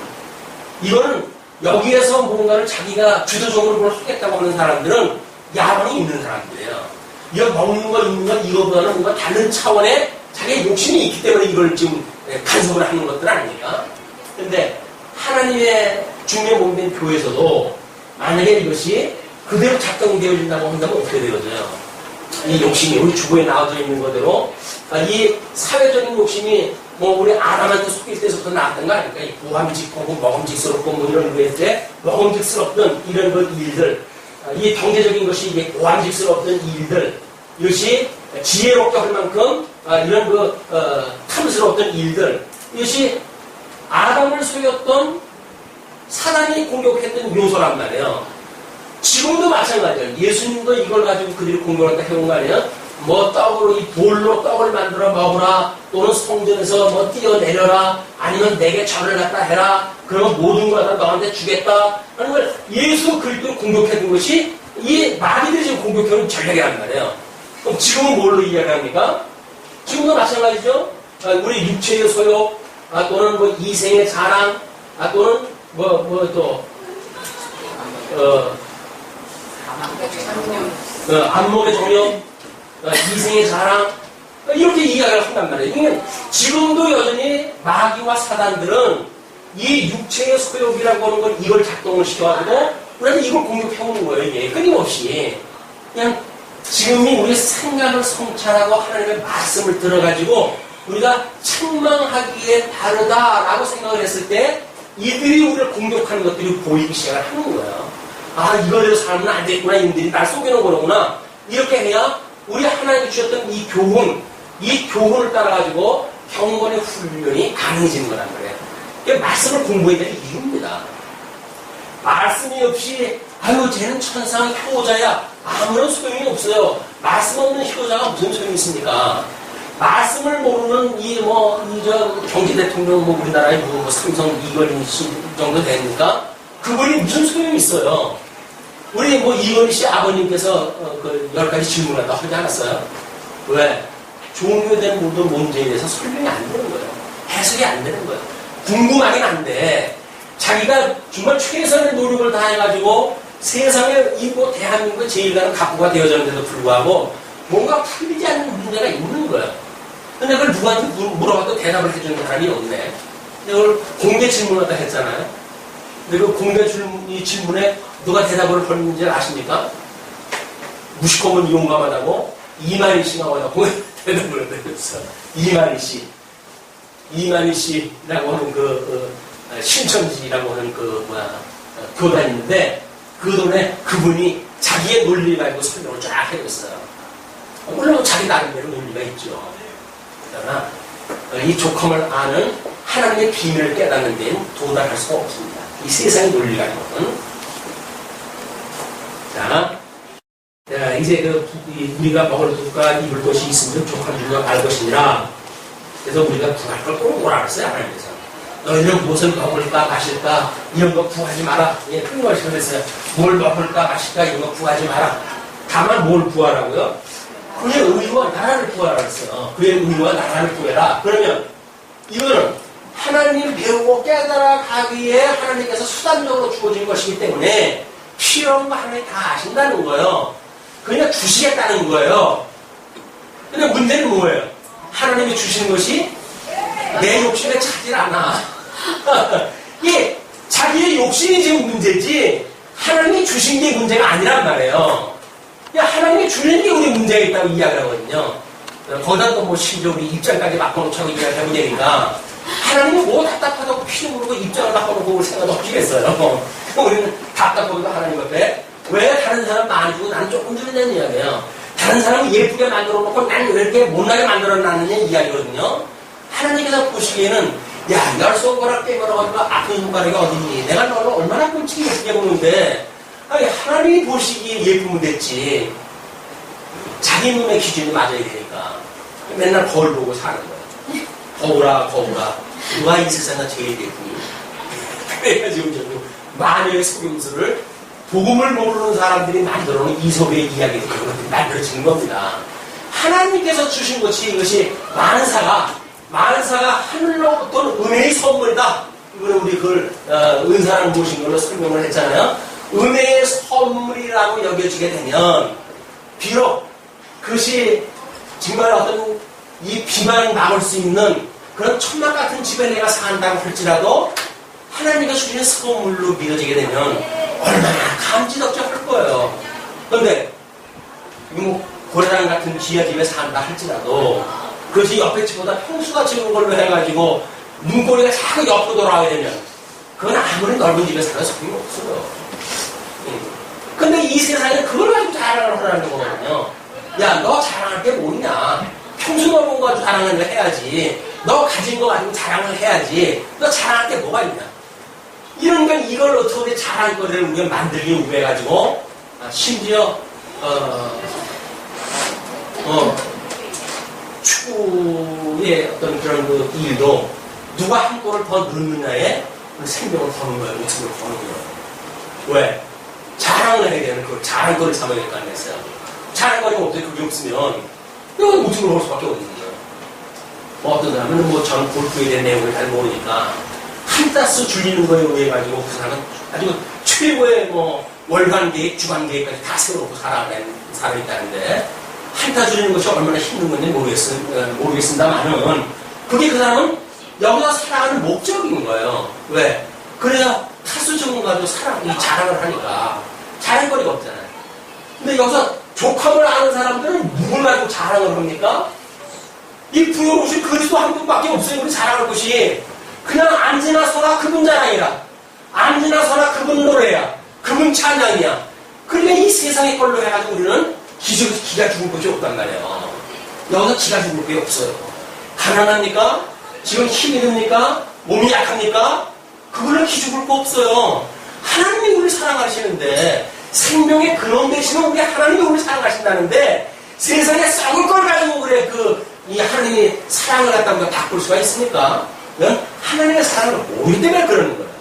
Speaker 1: 이거는 여기에서 뭔가를 자기가 주도적으로 뭘 하겠다고 하는 사람들은 야망이 있는 사람들이에요. 이거 먹는 거, 입는 거, 이거보다는 뭔가 다른 차원의 자기의 욕심이 있기 때문에 이걸 지금 간섭을 하는 것들 아닙니까? 근데 하나님의 중에 몸된 교회에서도 만약에 이것이 그대로 작동되어진다고 한다면 어떻게 되어져요? 이 욕심이 우리 주보에 나와져 있는 거대로 이 사회적인 욕심이 뭐 우리 아담한테 속일 때서부터 나왔던 거 아닙니까? 이 고함직하고 먹음직스럽고 뭐 이런 거에 때 먹음직스럽던 이런 그 일들, 이 경제적인 것이 이게 고함직스럽던 일들, 이것이 지혜롭게 할 만큼 이런 그 탐스러웠던 일들, 이것이 아담을 속였던 사단이 공격했던 요소란 말이에요. 지금도 마찬가지예요. 예수님도 이걸 가지고 그들이 공격을 해온 거 아니에요? 뭐 떡으로 이 돌로 떡을 만들어 먹으라, 또는 성전에서 뭐 뛰어내려라, 아니면 내게 절을 갖다 해라, 그러면 모든 걸 다 너한테 주겠다 하는 걸 예수 그리스도를 공격했던 것이 이 마귀들이 지금 공격해온 전략이란 말이에요. 그럼 지금은 뭘로 이야기합니까? 지금도 마찬가지죠. 우리 육체의 소욕, 또는 뭐 이생의 자랑, 또는 안목의 정령, 이생의 자랑, 이렇게 이야기를 한단 말이에요. 그러니까 지금도 여전히 마귀와 사단들은 이 육체의 소욕이라고 하는 걸 이걸 작동을 시켜가지고 우리한테 이걸 공격해오는 거예요. 이게 끊임없이. 그냥 지금이 우리의 생각을 성찰하고 하나님의 말씀을 들어가지고 우리가 책망하기에 다르다라고 생각을 했을 때 이들이 우리를 공격하는 것들이 보이기 시작을 하는 거예요. 아, 이거대로 살면 안 되겠구나. 이들이 날 속여놓은 거구나. 이렇게 해야 우리 하나님이 주셨던 이 교훈을 따라가지고 경건의 훈련이 가능해지는 거란 말이에요. 그러니까 말씀을 공부해야 될 이유입니다. 말씀이 없이 아유 쟤는 천상 효자야, 아무런 소용이 없어요. 말씀 없는 효자가 무슨 소용이 있습니까? 말씀을 모르는 경제 대통령 우리나라의 삼성 이건희 씨 정도 되니까 그분이 무슨 소용이 있어요? 우리 이건희 씨 아버님께서 10가지 질문을 다 하지 않았어요? 왜? 종교에 대한 모든 문제에 대해서 설명이 안 되는 거예요. 해석이 안 되는 거예요. 궁금하긴 한데 자기가 정말 최선의 노력을 다해가지고 세상에 대한민국의 제일 가는 갑부가 되어졌는데도 불구하고 뭔가 풀리지 않는 문제가 있는 거예요. 근데 그걸 누구한테 물어봐도 대답을 해주는 사람이 없네. 근데 그걸 공개 질문을 다 했잖아요. 근데 그 공개 질문에 누가 대답을 했는지 아십니까? 무식하면 용감하다고 이만희 씨가 와서 대답을 했어. 이만희 씨라고 하는 신천지라고 하는 교단이 있는데 그 돈에 그분이 자기의 논리를 가지고 설명을 쫙 해줬어요. 물론 자기 나름대로 논리가 있죠. 그러나 이 조컴을 아는 하나님의 비밀을 깨닫는 데는 도달할 수가 없습니다. 이 세상의 논리가 있거든. 자, 이제 우리가 먹을 것과 입을 것이 있으면 족한 줄과 알 것이니라. 그래서 우리가 구할 걸 꼭 뭐라 그랬어요, 하나님께서. 너희는 무엇을 먹을까 마실까 이런 거 구하지 마라. 예, 큰 것이 그랬어요. 뭘 먹을까 마실까 이런 거 구하지 마라. 다만 뭘 구하라고요? 그의 의와 나라를 구하라 그랬어요. 그의 의와 나라를 구해라. 그러면 이거는 하나님 배우고 깨달아 가기에 하나님께서 수단적으로 주어진 것이기 때문에 필요한 거 하나님 다 아신다는 거예요. 그냥 주시겠다는 거예요. 근데 문제는 뭐예요? 하나님이 주신 것이 내 욕심에 차질 않아. 이게 자기의 욕심이 지금 문제지 하나님이 주신 게 문제가 아니란 말이에요. 하나님이 주는 게 우리 문제가 있다고 이야기를 하거든요. 거기다 또 뭐 심지어 우리 입장까지 바꿔놓자고 이야기하고 되니까 하나님이 뭐 답답하다고 피도 모르고 입장을 바꿔놓고 생각도 없겠어요. 우리는 답답하기도 하나님 앞에 왜 다른 사람 많이 주고 나는 조금 주느냐는 이야기예요. 다른 사람은 예쁘게 만들어놓고 난 왜 이렇게 못나게 만들어놨느냐 이야기거든요. 하나님께서 보시기에는 야, 열 손가락 깨물어가지고 아픈 손가락이 어딨니? 내가 너를 얼마나 끔찍이 예쁘게 보는데 아니, 하나님이 보시기에 예쁘면 됐지. 자기 눈의 기준이 맞아야 되니까 맨날 거울 보고 사는 거야. 거울아 거울아 누가 이 세상에 제일 예쁘니? 그래가지고 저도 마녀의 속임수를 복음을 모르는 사람들이 만들어놓은 이솝의 이야기도 그런 것들이 만들어지는 겁니다. 하나님께서 주신 것이 이것이 만사가 하늘로부터 은혜의 선물이다. 이거는 우리 그걸 은사를 모신 걸로 설명을 했잖아요. 은혜의 선물이라고 여겨지게 되면 비록 그것이 정말 어떤 이 비만 막을 수 있는 그런 천막 같은 집에 내가 산다고 할지라도 하나님이 주시는 선물로 믿어지게 되면 얼마나 감지덕지할 거예요. 그런데 뭐 고래당 같은 기아 집에 산다 할지라도 그것이 옆에 집보다 평수가 적은 걸로 해가지고 눈꼬리가 자꾸 옆으로 돌아가게 되면 그건 아무리 넓은 집에 살아도 소용이 없어요. 근데 이 세상에 그걸 가지고 자랑을 하라는 거거든요. 야, 너 자랑할 게 뭐냐? 평수 넓은 거 가지고 자랑을 해야지. 너 가진 거 가지고 자랑을 해야지. 너 자랑할 게 뭐가 있냐? 이러니까 이걸 어떻게 자랑거리를 우리가 만들기 위해 가지고 심지어 축구의 어떤 그런 그 일도 누가 한 골을 더 넣느냐에 생명을 거는 거예요. 목숨을 거는 거예요. 왜? 자랑을 해야 되는 그 자랑거리를 삼아야겠다 안 했어요. 자랑거리가 어떻게 그게 없으면 이건 목숨을 걸 수밖에 없는 거예요. 어떤 사람은 저는 골프에 대한 내용을 잘 모르니까 한 따스 줄이는 거에 의해 가지고 그 사람은 아주 최고의 월간 계획, 주간 계획까지 다 세워놓고 살아낸 사람이 있다는데 한타 줄이는 것이 얼마나 힘든 건지 모르겠습니다만은 그게 그 사람은 여기서 살아가는 목적인 거예요. 왜? 그래야 타수 적응 가지고 자랑을 하니까 자랑거리가 없잖아요. 근데 여기서 족함을 아는 사람들은 누굴 가지고 자랑을 합니까? 이 부여오신 그리스도 한 분밖에 없어요. 우리 자랑할 곳이 그냥 앉으나 서나 그분 자랑이라 앉으나 서나 그분 노래야 그분 찬양이야. 그러니까 이 세상의 걸로 해가지고 우리는 기가 죽을 것이 없단 말이에요. 여기서 기가 죽을 게 없어요. 가난합니까? 지금 힘이 듭니까? 몸이 약합니까? 그거는 기 죽을 거 없어요. 하나님이 우리를 사랑하시는데 생명의 근원 되시는 우리 하나님이 우리를 사랑하신다는데 세상에 썩을 걸 가지고 그래 이 하나님이 사랑을 갖다 우리가 바꿀 수가 있습니까? 그건 하나님의 사랑을 모르기 때문에 그러는 거예요.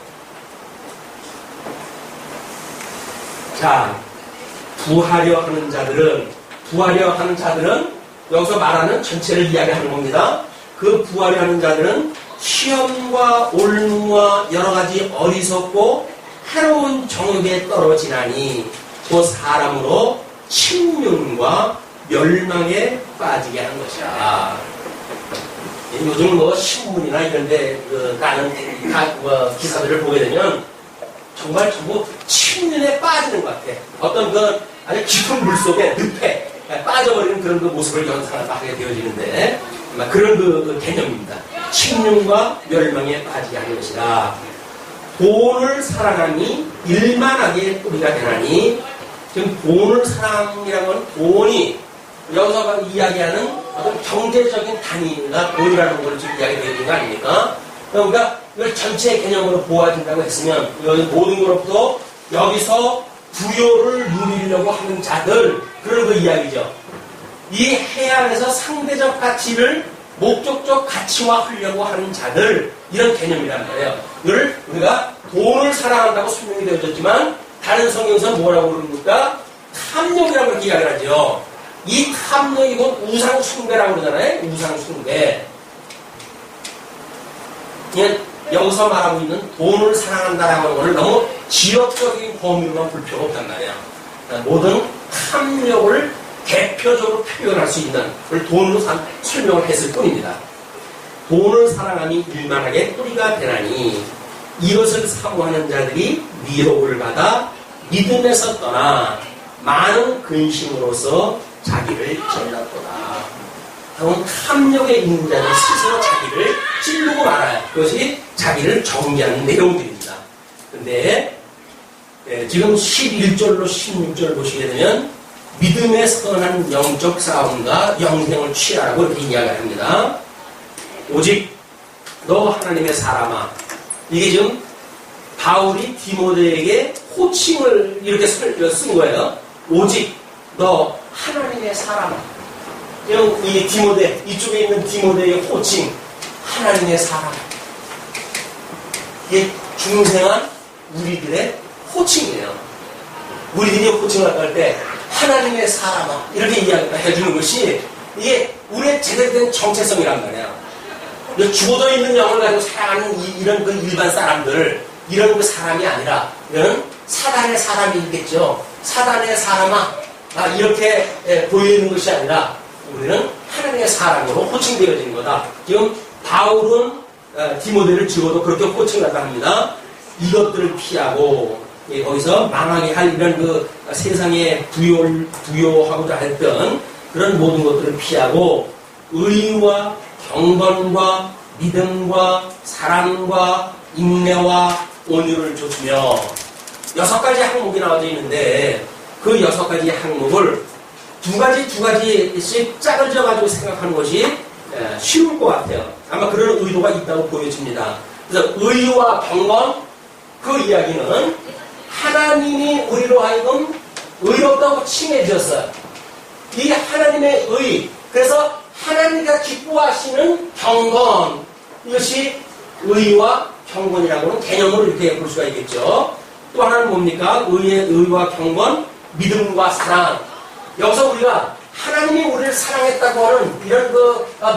Speaker 1: 자, 부하려 하는 자들은 여기서 말하는 전체를 이야기하는 겁니다. 그 부하려 하는 자들은 시험과 올무와 여러 가지 어리석고 해로운 정욕에 떨어지나니 그 사람으로 침륜과 멸망에 빠지게 한 것이라. 요즘 신문이나 이런데 나는 기사들을 보게 되면 정말 전부 침륜에 빠지는 것 같아. 어떤 아주 깊은 물 속에 늪에 빠져버리는 그런 모습을 연상하게 되어지는데 그런 개념입니다. 침륜과 멸망에 빠지게 하는 것이라. 돈을 사랑함이 일만하게 뿌리가 되나니, 지금 돈을 사랑이라는 건 돈이 여기서 이야기하는 어떤 경제적인 단위가 돈이라는 걸 지금 이야기되어 있는 거 아닙니까? 그러니까 이걸 전체 개념으로 보아준다고 했으면 여기 모든 것부터 여기서 부요를 누리려고 하는 자들, 그런 그 이야기죠. 이 해안에서 상대적 가치를 목적적 가치화하려고 하는 자들, 이런 개념이란 말이에요. 이걸 우리가 돈을 사랑한다고 설명이 되어졌지만 다른 성경에서 뭐라고 그럽니까? 탐욕이라고 이렇게 이야기를 하죠. 이 탐욕이 곧 우상숭배라고 그러잖아요. 우상숭배. 여기서 말하고 있는 돈을 사랑한다라고 하는 것을 너무 지역적인 범위로만 볼 필요가 없단 말이에요. 모든 탐욕을 대표적으로 표현할 수 있는 그걸 돈으로 설명을 했을 뿐입니다. 돈을 사랑함이 일만하게 뿌리가 되나니 이것을 사모하는 자들이 위로를 받아 믿음에서 떠나 많은 근심으로서 자기를 찔렀도다. 그럼 탐욕에 있는 자는 스스로 자기를 찌르고 말아요. 그것이 자기를 정리하는 내용들입니다. 근데 지금 11절로 16절 보시게 되면 믿음에 선한 영적 싸움과 영생을 취하라고 이렇게 이야기를 합니다. 오직 너 하나님의 사람아. 이게 지금 바울이 디모데에게 호칭을 이렇게 쓴 거예요. 오직 너 하나님의 사람아. 이 디모데, 이쪽에 있는 디모데의 호칭, 하나님의 사람. 이게 중생한 우리들의 호칭이에요. 우리들이 호칭을 할 때 하나님의 사람아 이렇게 이야기를 해주는 것이 이게 우리의 제대로 된 정체성이란 말이에요. 죽어져 있는 영을 가지고 살아가는 이런 그 일반 사람들, 이런 그 사람이 아니라 이런 사단의 사람이겠죠. 사단의 사람아, 이렇게 보이는 것이 아니라 우리는 하나님의 사람으로 호칭되어진 거다. 지금 바울은 디모데를 적어도 그렇게 호칭을 합니다. 이것들을 피하고 거기서 망하게 할 이런 그 세상에 부요하고자 했던 그런 모든 것들을 피하고 의와 경건과 믿음과 사랑과 인내와 온유를 줬으며 6가지 항목이 나와져 있는데 그 6가지 항목을 두 가지씩 짝을 져가지고 생각하는 것이 쉬울 것 같아요. 아마 그런 의도가 있다고 보여집니다. 그래서 의와 경건, 그 이야기는 하나님이 우리로 하여금 의롭다고 칭해 주셨어요. 이 하나님의 의, 그래서 하나님께서 기뻐하시는 경건, 이것이 의와 경건이라고는 개념으로 이렇게 볼 수가 있겠죠. 또 하나는 뭡니까? 의와 경건, 믿음과 사랑. 여기서 우리가 하나님이 우리를 사랑했다고 하는 이런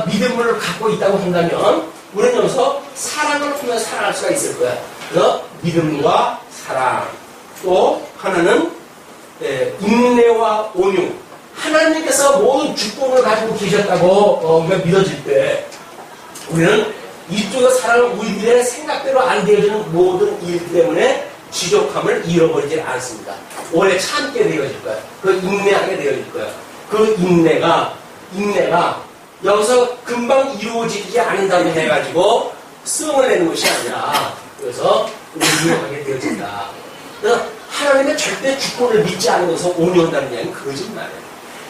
Speaker 1: 믿음을 갖고 있다고 한다면 우리는 여기서 사랑을 통해서 살아갈 수가 있을 거야. 그래서 믿음과 사랑. 또 하나는 인내와 온유. 하나님께서 모든 주권을 가지고 계셨다고 우리가 믿어질 때 우리는 이쪽의 사랑을 우리들의 생각대로 안 되어지는 모든 일 때문에 지족함을 잃어버리지 않습니다. 오래 참게 되어질 거야. 그 인내하게 되어질 거야. 그 인내가 여기서 금방 이루어지지 않는다고 해가지고 쓰임을 내는 것이 아니라 그래서 온유하게 되어진다. 그래서 하나님의 절대 주권을 믿지 않으면서 온유한다는 이야기는 거짓말이에요.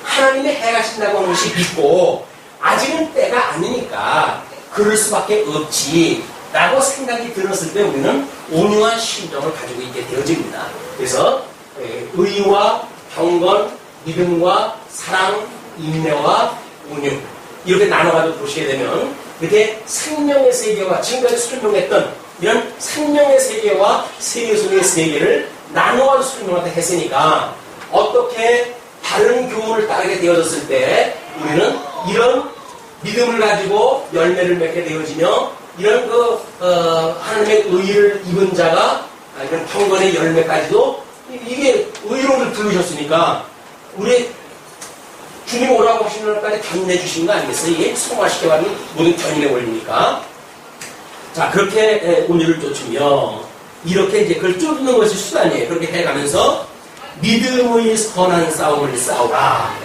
Speaker 1: 하나님이 해가신다고 하는 것이 믿고 아직은 때가 아니니까 그럴 수밖에 없지 라고 생각이 들었을 때 우리는 온유한 심정을 가지고 있게 되어집니다. 그래서 의와 경건, 믿음과 사랑, 인내와 온유 이렇게 나눠가지고 보시게 되면 이렇게 생명의 세계와 지금까지 설명했던 이런 생명의 세계와 세계 속의 세계를 나누어 설명을 했으니까 어떻게 다른 교훈을 따르게 되어졌을 때 우리는 이런 믿음을 가지고 열매를 맺게 되어지며 이런 하나님의 의를 입은 자가 이런 경건의 열매까지도 이게 의로를 들으셨으니까 우리 주님 오라고 하시는 날까지 견인해 주신 거 아니겠어요? 이게 성화시켜가지고 모든 견인의 원리니까. 자, 그렇게 온유를 쫓으며 이렇게 이제 그걸 쫓는 것이 수단이에요. 그렇게 해가면서 믿음의 선한 싸움을 싸우라.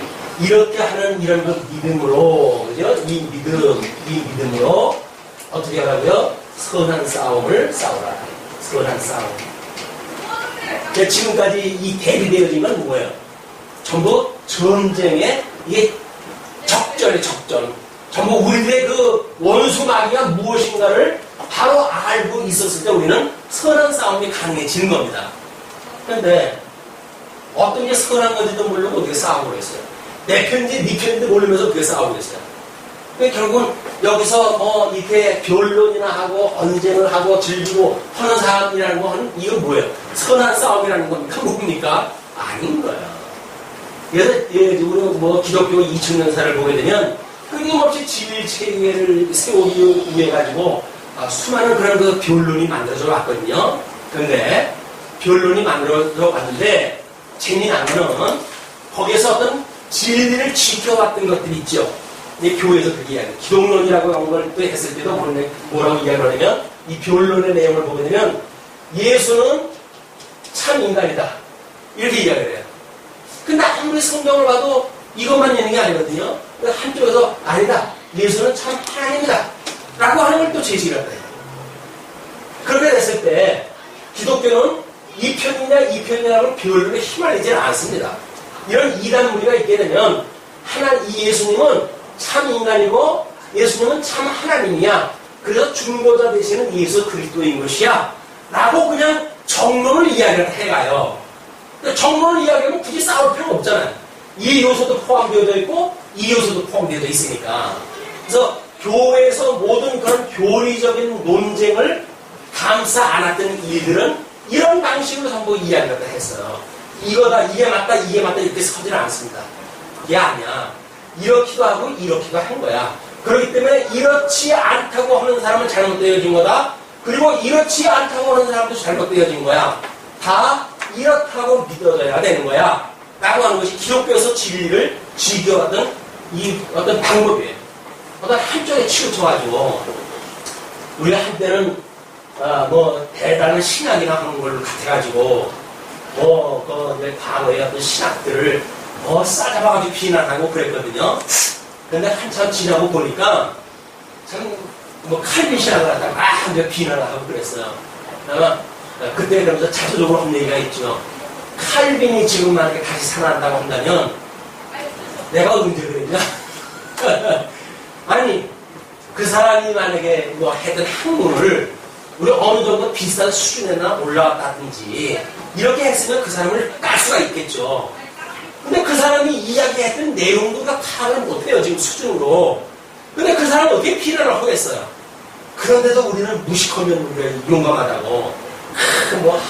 Speaker 1: 이렇게 하는 이런 그 믿음으로, 그죠? 이 믿음으로 어떻게 하라고요? 선한 싸움을 싸우라. 선한 싸움. 지금까지 이 대비되어진 건 뭐예요? 전부 전쟁의 이게 적전의 적전. 전부 우리들의 그 원수 마귀가 무엇인가를 바로 알고 있었을 때 우리는 선한 싸움이 강해지는 겁니다. 그런데 어떤 게 선한 건지도 모르고 어떻게 싸우고 그랬어요. 내 편인지 네 편인지 모르면서 어떻게 싸우고 그랬어요. 결국은 여기서 뭐 이렇게 변론이나 하고 언쟁을 하고 즐기고 하는 사람이라는 건 이건 뭐예요? 선한 싸움이라는 겁니까? 뭡니까? 아닌 거예요. 그래서 우리 뭐 기독교 2000년사를 보게 되면 끊임없이 진리체계를 세우기 위해 가지고 수많은 그런 그 변론이 만들어져 왔거든요. 그런데 변론이 만들어져 왔는데 재미난 거는 거기에서 어떤 진리를 지켜왔던 것들이 있죠. 교회에서 그렇게 이야기해요. 기독론이라고 하는 걸 또 했을 때도 뭐라고 이야기를 하냐면 이 변론의 내용을 보게 되면 예수는 참 인간이다. 이렇게 이야기를 해요. 근데 아무리 성경을 봐도 이것만 있는 게 아니거든요. 한쪽에서 아니다. 예수는 참 하나님이다. 라고 하는 걸 또 제시를 합니다. 그렇게 됐을 때 기독교는 이 편이냐 이 편이냐라고 변론에 휘말리지는 않습니다. 이런 이단 무리가 있게 되면 이 예수님은 참 인간이고 예수님은 참 하나님이야. 그래서 중보자 되시는 예수 그리스도인 것이야. 라고 그냥 정론을 이야기를 해가요. 정론을 이야기하면 굳이 싸울 필요가 없잖아요. 이 요소도 포함되어 있고 이 요소도 포함되어 있으니까. 그래서 교회에서 모든 그런 교리적인 논쟁을 감싸 안았던 일들은 이런 방식으로 전부 이야기를 했어요. 이거다, 이게 맞다, 이게 맞다 이렇게 서지는 않습니다. 그게 아니야. 이렇기도 하고 이렇기도 한 거야. 그렇기 때문에 이렇지 않다고 하는 사람은 잘못되어진 거다. 그리고 이렇지 않다고 하는 사람도 잘못되어진 거야. 다 이렇다고 믿어져야 되는 거야. 라고 하는 것이 기독교에서 진리를 지켜왔던 이 어떤 방법이에요. 어떤 한쪽에 치우쳐가지고 우리가 한때는 뭐 대단한 신학이나 하는 걸로 같아가지고 과거의 어떤 신학들을 싸잡아가지고 비난하고 그랬거든요. 근데 한참 지나고 보니까 참 칼빈 신학을 하다가 막 비난을 하고 그랬어요. 아마 그때 그러면서 자주적으로 한 얘기가 있죠. 칼빈이 지금 만약에 다시 살아난다고 한다면 내가 언제 그랬냐? 아니 그 사람이 만약에 했던 학문을 우리 어느 정도 비슷한 수준에나 올라왔다든지 이렇게 했으면 그 사람을 깔 수가 있겠죠. 근데 그 사람이 이야기했던 내용도 다 파악을 못해요, 지금 수준으로. 근데 그 사람은 어떻게 비난을 하겠어요? 그런데도 우리는 무식하면 우리가 용감하다고.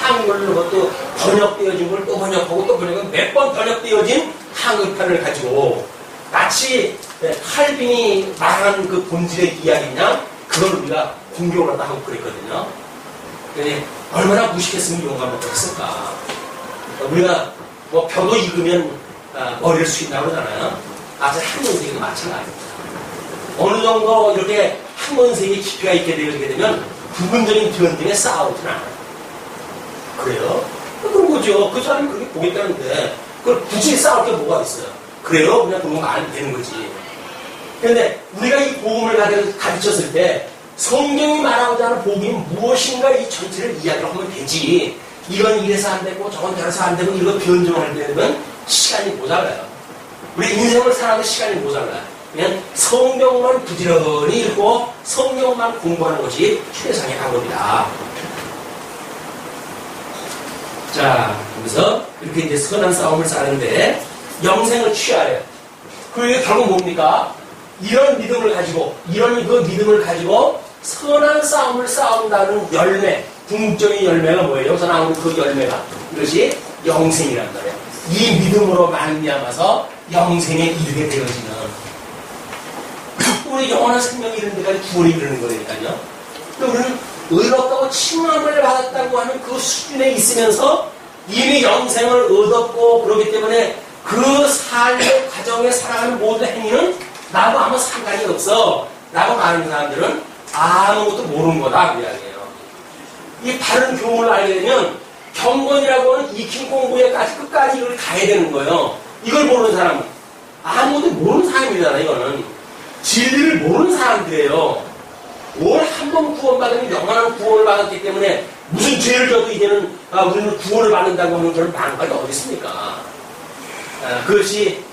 Speaker 1: 한글로 또 번역되어진 걸 또 번역하고 또 번역하고 몇 번 번역되어진 한글판을 가지고 마치 칼빈이 말하는 그 본질의 이야기냐? 그걸 우리가 공경을 하다 하고 그랬거든요. 근데 얼마나 무식했으면 용감을 했을까? 우리가 벼도 익으면 머리를 숙인다고 그러잖아요. 학문세계도 마찬가지입니다. 어느 정도 이렇게 학문세계의 깊이가 있게 되면 부분적인 변증에 싸우지는 않아요. 그래요? 그런 거죠. 그 사람이 그렇게 보겠다는데 그걸 굳이 싸울 게 뭐가 있어요? 그래요? 그냥 그런 거 말하면 되는 거지. 그런데 우리가 이 복음을 가르쳤을 때 성경이 말하고자 하는 복음이 무엇인가 이 전체를 이야기를 하면 되지. 이건 이래서 안 되고 저건 저래서 안 되고 이거 변종할 때는 시간이 모자라요. 우리 인생을 살아가는 시간이 모자라요. 그냥 성경만 부지런히 읽고 성경만 공부하는 것이 최상의 방법이다. 자, 그래서 이렇게 이제 선한 싸움을 싸는데 영생을 취하래요. 그게 결국 뭡니까? 이런 믿음을 가지고 선한 싸움을 싸운다는 열매, 궁극적인 열매가 뭐예요? 여기서 나오는 그 열매가 이것이 영생이란 말이에요. 이 믿음으로 말미암아서 영생에 이르게 되어지는 우리 영원한 생명이 이르는 데까지 구원이 이르는 거니까요. 우리는 의롭다고 칭함을 받았다고 하는 그 수준에 있으면서 이미 영생을 얻었고 그렇기 때문에 그 삶의 과정에 살아가는 모든 행위는 나하고 아무 상관이 없어 라고 말하는 사람들은 아무것도 모르는 거다 그 이야기예요. 이 바른 교훈을 알게 되면 경건이라고 하는 익힌 공부에까지 끝까지 이걸 가야 되는 거예요. 이걸 모르는 사람은 아무것도 모르는 사람이잖아. 이거는 진리를 모르는 사람들이에요. 올 한 번 구원받으면 영원한 구원을 받았기 때문에 무슨 죄를 져도 이제는 우리는 구원을 받는다고 하는 그런 방법이 어디 있습니까? 그것이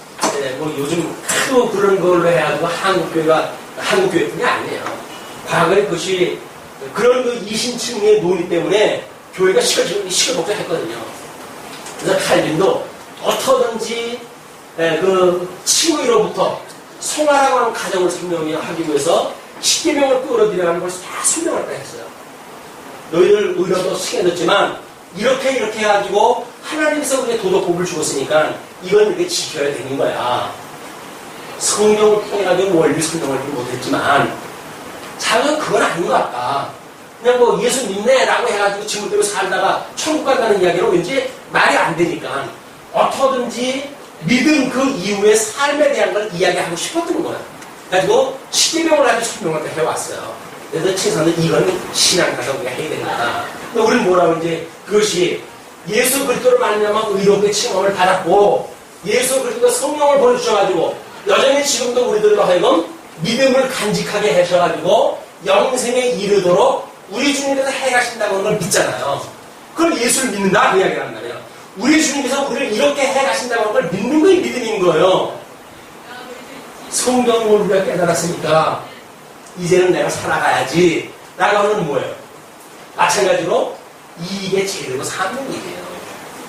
Speaker 1: 뭐 요즘 하도 그런 걸로 해가지고 한국교회뿐이 아니에요. 과거에 그것이 그런 그 이신층의 논의 때문에 교회가 시끌벅적했거든요. 그래서 칼빈도 어떻든지 그 칭의로부터 송아라고 하는 가정을 설명하기 위해서 십계명을 끌어들여가는 것을 다 설명을 했어요. 너희들 의료도 승해졌지만 이렇게 해가지고 하나님께서 우리에게 도덕법을 주었으니까 이건 이렇게 지켜야 되는 거야. 성경을 통해가지고 원리 설명을 못했지만 자기는 그건 아닌 것 같다. 그냥 뭐 예수 믿네라고 해가지고 지금대로 살다가 천국 간다는 이야기는 왠지 말이 안 되니까 어떻든지 믿음 그 이후의 삶에 대한 걸 이야기하고 싶었던 거야. 그래가지고 십계명을 가지고 설명을 해왔어요. 그래서 친구는 이건 신앙가서 우리가 해야 된다. 우리는 뭐라고 이제 그것이 예수 그리스도를 만나면 의롭게 칭함을 받았고 예수 그리스도가 성령을 보내주셔가지고 여전히 지금도 우리들로 하여금 믿음을 간직하게 하셔가지고 영생에 이르도록 우리 주님께서 해가신다고 하는 걸 믿잖아요. 그럼 예수를 믿는다 그 이야기란 말이에요. 우리 주님께서 우리를 이렇게 해가신다고 하는 걸 믿는 것이 믿음인 거예요. 성경을 우리가 깨달았으니까 이제는 내가 살아가야지 라고 하는 뭐예요? 마찬가지로 이익의 재료로 사는 일이에요.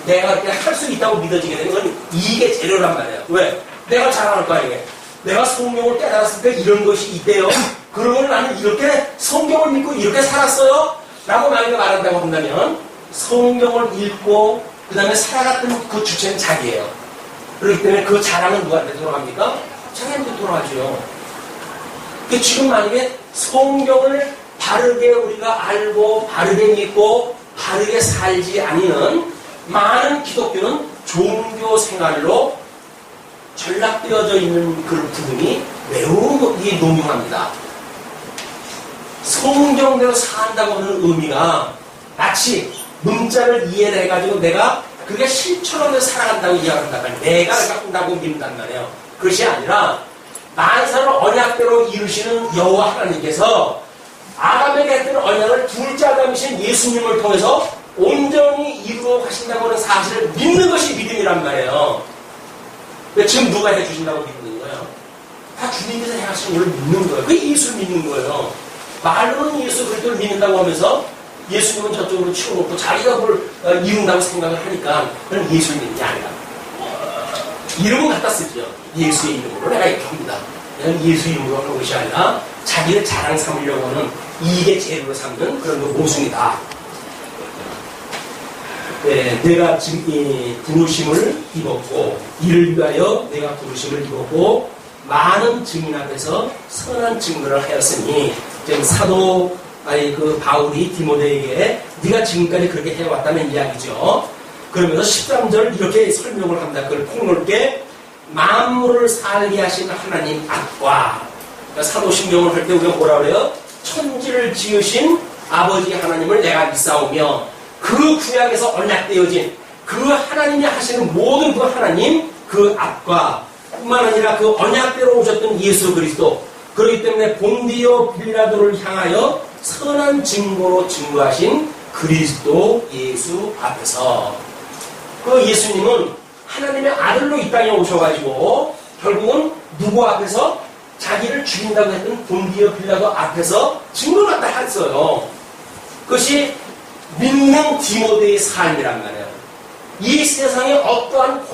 Speaker 1: 내가 그렇게 할 수 있다고 믿어지게 되는 건 이익의 재료란 말이에요. 왜? 내가 자랑할 거 아니에요. 내가 성경을 깨달았으니까 이런 것이 있대요. 그러면 나는 이렇게 성경을 믿고 이렇게 살았어요. 라고 만약에 말한다고 한다면 성경을 읽고 그 다음에 살아갔던 그 주체는 자기예요. 그렇기 때문에 그 자랑은 누구한테 돌아갑니까? 자기한테 돌아가죠. 지금 만약에 성경을 바르게 우리가 알고 바르게 믿고 바르게 살지 않는 많은 기독교는 종교 생활로 전락되어져 있는 그런 부분이 매우 농용합니다. 성경대로 산다고 하는 의미가 마치 문자를 이해를 해가지고 내가 그게 실천으로 살아간다고 이야기한다면 내가 갖는다고 믿는단 말이에요. 그것이 아니라 만사를 언약대로 이루시는 여호와 하나님께서 아담에게 했던 언약을 둘째 아담이신 예수님을 통해서 온전히 이루어 가신다고 하는 사실을 믿는 것이 믿음이란 말이에요. 지금 누가 해주신다고 믿는 거예요? 다 주님께서 해하신 걸 믿는 거예요. 그게 예수를 믿는 거예요. 말로는 예수 그리스도를 믿는다고 하면서 예수님은 저쪽으로 치워놓고 자기가 그걸 이룬다고 생각을 하니까 그건 예수를 믿는 게 아니라 이름은 갖다 쓰죠. 예수의 이름으로 내가 이렇게 합니다. 예수 이름으로 하는 것이 아니라 자기를 자랑 삼으려고 하는 이익의 재료로 삼는 그런 거 모순이다. 네, 내가 지금 이 부르심을 입었고 이를 위하여 내가 부르심을 입었고 많은 증인 앞에서 선한 증거를 하였으니 지금 사도 그 바울이 디모데에게 네가 지금까지 그렇게 해왔다는 이야기죠. 그러면서 13절 이렇게 설명을 합니다. 그걸 폭넓게 만물을 살게 하신 하나님 앞과 그러니까 사도신경을 할 때 우리가 뭐라 그래요? 천지를 지으신 아버지 하나님을 내가 믿사오며 그 구약에서 언약되어진 그 하나님이 하시는 모든 그 하나님 그 앞과 뿐만 아니라 그 언약대로 오셨던 예수 그리스도 그렇기 때문에 본디오 빌라도를 향하여 선한 증거로 증거하신 그리스도 예수 앞에서 그 예수님은 하나님의 아들로 이 땅에 오셔가지고 결국은 누구 앞에서 자기를 죽인다고 했던 본디오 빌라도 앞에서 증거를 갖다 했어요. 그것이 믿는 디모데의 삶이란 말이에요. 이 세상의 어떠한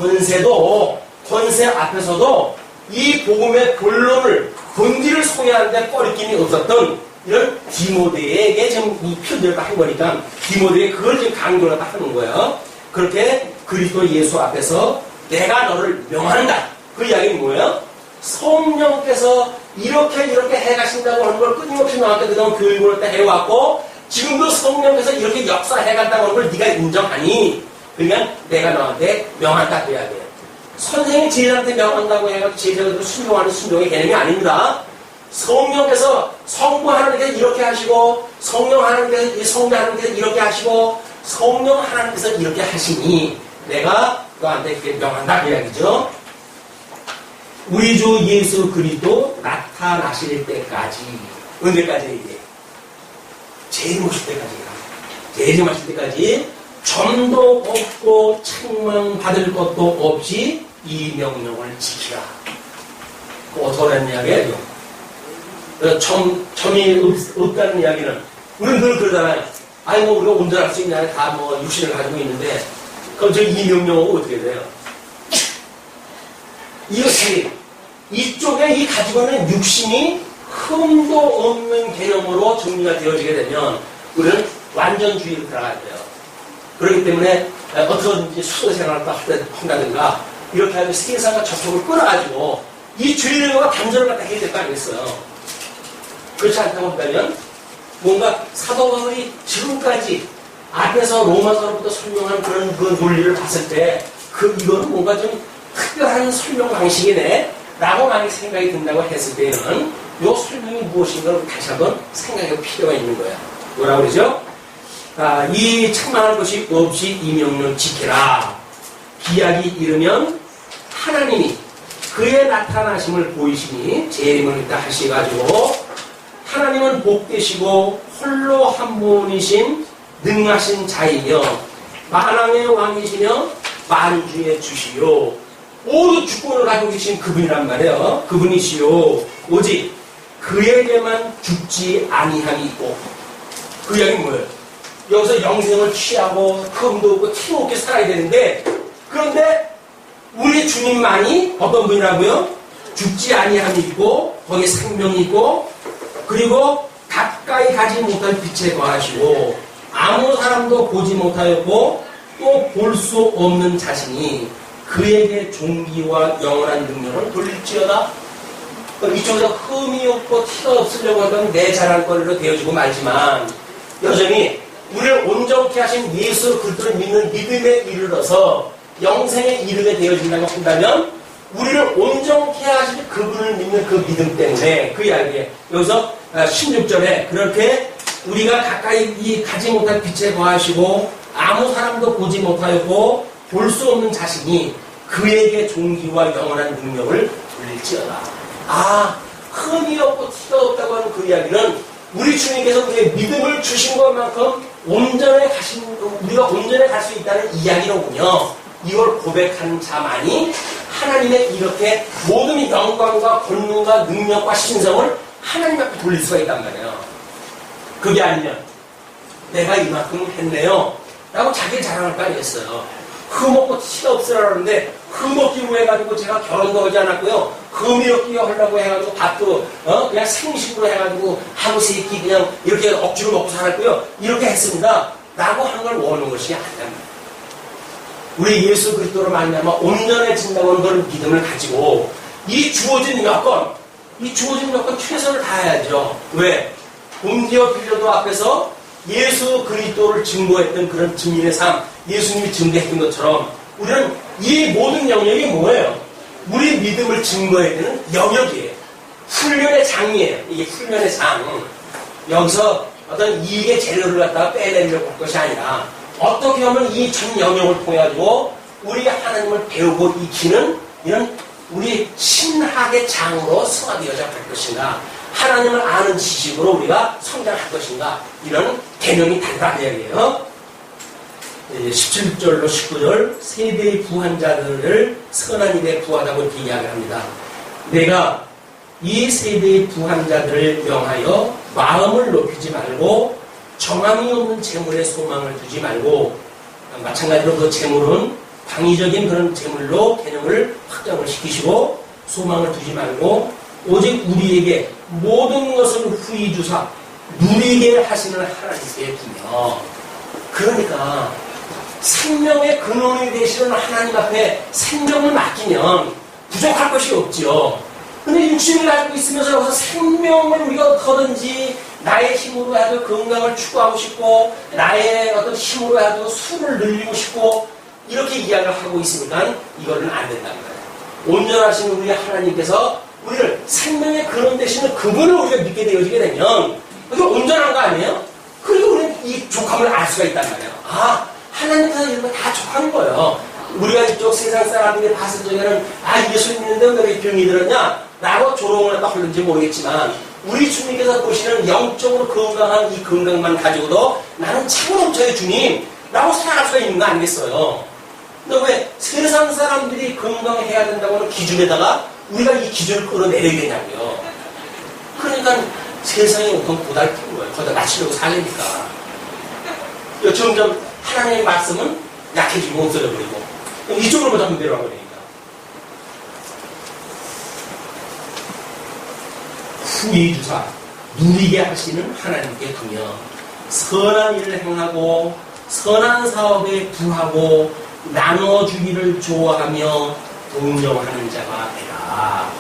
Speaker 1: 권세 앞에서도 이 복음의 본론을 본질을 소개하는데 꺼리낌이 없었던 이런 디모데에게 지금 이 표현을 한 거니까 디모데에 그걸 지금 강조를 하는 거예요. 그렇게 그리스도 예수 앞에서 내가 너를 명한다. 그 이야기는 뭐예요? 성령께서 이렇게 해가신다고 하는 걸 끊임없이 너한테 그동안 교육을 해왔고 지금도 성령께서 이렇게 역사해간다고 하는 걸 네가 인정하니 그러면 내가 너한테 명한다 그래야 돼. 선생이 제자한테 명한다고 해가지고 제자들을 순종하는 순종의 개념이 아닙니다. 성령께서 성부 하나님께서 이렇게 하시고 성령 하나님께서 이렇게 하시고 성령 하나님께서 이렇게 하시니 내가 너한테 그렇게 명한다 그 이야기죠. 우리 주 예수 그리스도 나타나실 때까지 언제까지 이게 제일 오실 때까지가 내리마실 때까지 점도 없고 책망받을 것도 없이 이 명령을 지키라. 어떠한 이야기예요? 점이 없다는 이야기는 우리는 늘 그러잖아요. 아니 뭐 우리가 온전할 수 있냐, 다 뭐 육신을 가지고 있는데 그럼 저 이 명령하고 어떻게 돼요? 이것이 이쪽에 이 가지고 있는 육신이 흠도 없는 개념으로 정리가 되어지게 되면 우리는 완전주의로 들어가야 돼요. 그렇기 때문에 어떻게든지 수도생활을 한다든가 이렇게 하면 세상과 접촉을 끊어가지고 이 주의력과 단절을 갖다 해야 될 거 아니겠어요. 그렇지 않다고 한다면 뭔가 사도 바울이 지금까지 앞에서 로마서로부터 설명한 그런 그 논리를 봤을 때 이거는 뭔가 좀 특별한 설명 방식이네 라고 만약 생각이 든다고 했을 때는 이 설명이 무엇인가를 다시 한번 생각할 필요가 있는 거예요. 뭐라고 그러죠? 이 책망할 것이 없이 이 명령 지키라. 기약이 이르면 하나님이 그의 나타나심을 보이시니 재림을 있다 하시가지고 하나님은 복되시고 홀로 한 분이신 능하신 자이며 만왕의 왕이시며 만주의 주시요 모두 주권을 가지고 계신 그분이란 말이에요. 그분이시요 오직 그에게만 죽지 아니함이 있고 그 이야기는 뭐예요? 여기서 영생을 취하고 흠도 없고 튀어없게 살아야 되는데 그런데 우리 주님만이 어떤 분이라고요? 죽지 아니함이 있고 거기에 생명이 있고 그리고 가까이 가지 못할 빛에 거하시고 아무 사람도 보지 못하였고 또 볼 수 없는 자신이 그에게 존귀와 영원한 능력을 돌릴지어다. 이쪽에서 흠이 없고 티가 없으려고 하면 내 자랑거리로 되어지고 말지만 여전히 우리를 온전케 하신 예수 그리스도를 믿는 믿음에 이르러서 영생에 이르게 되어진다고 한다면 우리를 온전케 하실 그분을 믿는 그 믿음 때문에 그 이야기에 여기서 16절에 그렇게 우리가 가까이 가지 못할 빛에 거하시고 아무 사람도 보지 못하였고 볼 수 없는 자신이 그에게 존귀와 영원한 능력을 돌릴지어다. 흠이 없고 티가 없다고 하는 그 이야기는 우리 주님께서 우리의 믿음을 주신 것만큼 우리가 온전해 갈 수 있다는 이야기로군요. 이걸 고백하는 자만이 하나님의 이렇게 모든 영광과 권능과 능력과 신성을 하나님 앞에 돌릴 수가 있단 말이에요. 그게 아니면 내가 이만큼 했네요 라고 자기 자랑할 거 아니겠어요. 흠없고 티가 없으라는데 흠없기로 해가지고 제가 결혼도 하지 않았고요. 흠이 없게 하려고 해가지고 밥도 그냥 생식으로 해가지고 하루 세 끼 그냥 이렇게 억지로 먹고 살았고요. 이렇게 했습니다 라고 하는 걸 원하는 것이 아니란 말이에요. 우리 예수 그리스도로 말미암아 온전해진다고 하는 그런 믿음을 가지고 이 주어진 여건 최선을 다해야죠. 왜? 본디오 빌라도 앞에서 예수 그리스도를 증거했던 그런 증인의 삶, 예수님이 증거했던 것처럼 우리는 이 모든 영역이 뭐예요? 우리 믿음을 증거해야 되는 영역이에요. 훈련의 장이에요. 이게 훈련의 장. 여기서 어떤 이익의 재료를 갖다가 빼내려고 할 것이 아니라 어떻게 하면 이 전 영역을 통해 가지고 우리가 하나님을 배우고 익히는 이런 우리 신학의 장으로 승화되어져 갈 것인가, 하나님을 아는 지식으로 우리가 성장할 것인가, 이런 개념이 달라는 이야기예요. 17절로 19절 세대의 부한 자들을 선한 일에 부하다고 이렇게 이야기를 합니다. 내가 이 세대의 부한 자들을 명하여 마음을 높이지 말고 정함이 없는 재물에 소망을 두지 말고, 마찬가지로 그 재물은 당위적인 그런 재물로 개념을 확장을 시키시고 소망을 두지 말고 오직 우리에게 모든 것을 후히 주사 누리게 하시는 하나님께 두며, 그러니까 생명의 근원이 되시는 하나님 앞에 생명을 맡기면 부족할 것이 없죠. 근데 육신을 가지고 있으면서 여기서 생명을 우리가 어떻게든지 나의 힘으로 해도 건강을 추구하고 싶고 나의 어떤 힘으로 해도 수를 늘리고 싶고 이렇게 이야기를 하고 있으니까 이거는 안 된다는 거예요. 온전하신 우리 하나님께서 우리를 생명의 근원 되시는 그분을 우리가 믿게 되어지게 되면 그게 온전한 거 아니에요? 그리고 우리는 이 족함을 알 수가 있단 말이에요. 하나님께서 이런 거 다 족한 거예요. 우리가 이쪽 세상 사람들이 봤을 적에는 예수 믿는데 왜 이렇게 병이 들었냐? 라고 조롱을 한다 하는지 모르겠지만 우리 주님께서 보시는 영적으로 건강한 이 건강만 가지고도 나는 차고 넘쳐요 주님 라고 생각할 수가 있는 거 아니겠어요? 근데 왜 세상 사람들이 건강해야 된다고 하는 기준에다가 우리가 이 기준을 끌어내려야 되냐고요. 그러니까 세상에 우선 고달픈 거예요. 거기다 맞추려고 살려니까. 점점 하나님의 말씀은 약해지고 없어져버리고 이쪽으로 자꾸 내려와 버리니까. 후의주사 누리게 하시는 하나님께 두며 선한 일을 행하고 선한 사업에 부하고 나눠주기를 좋아하며 동정하는 자가 되라.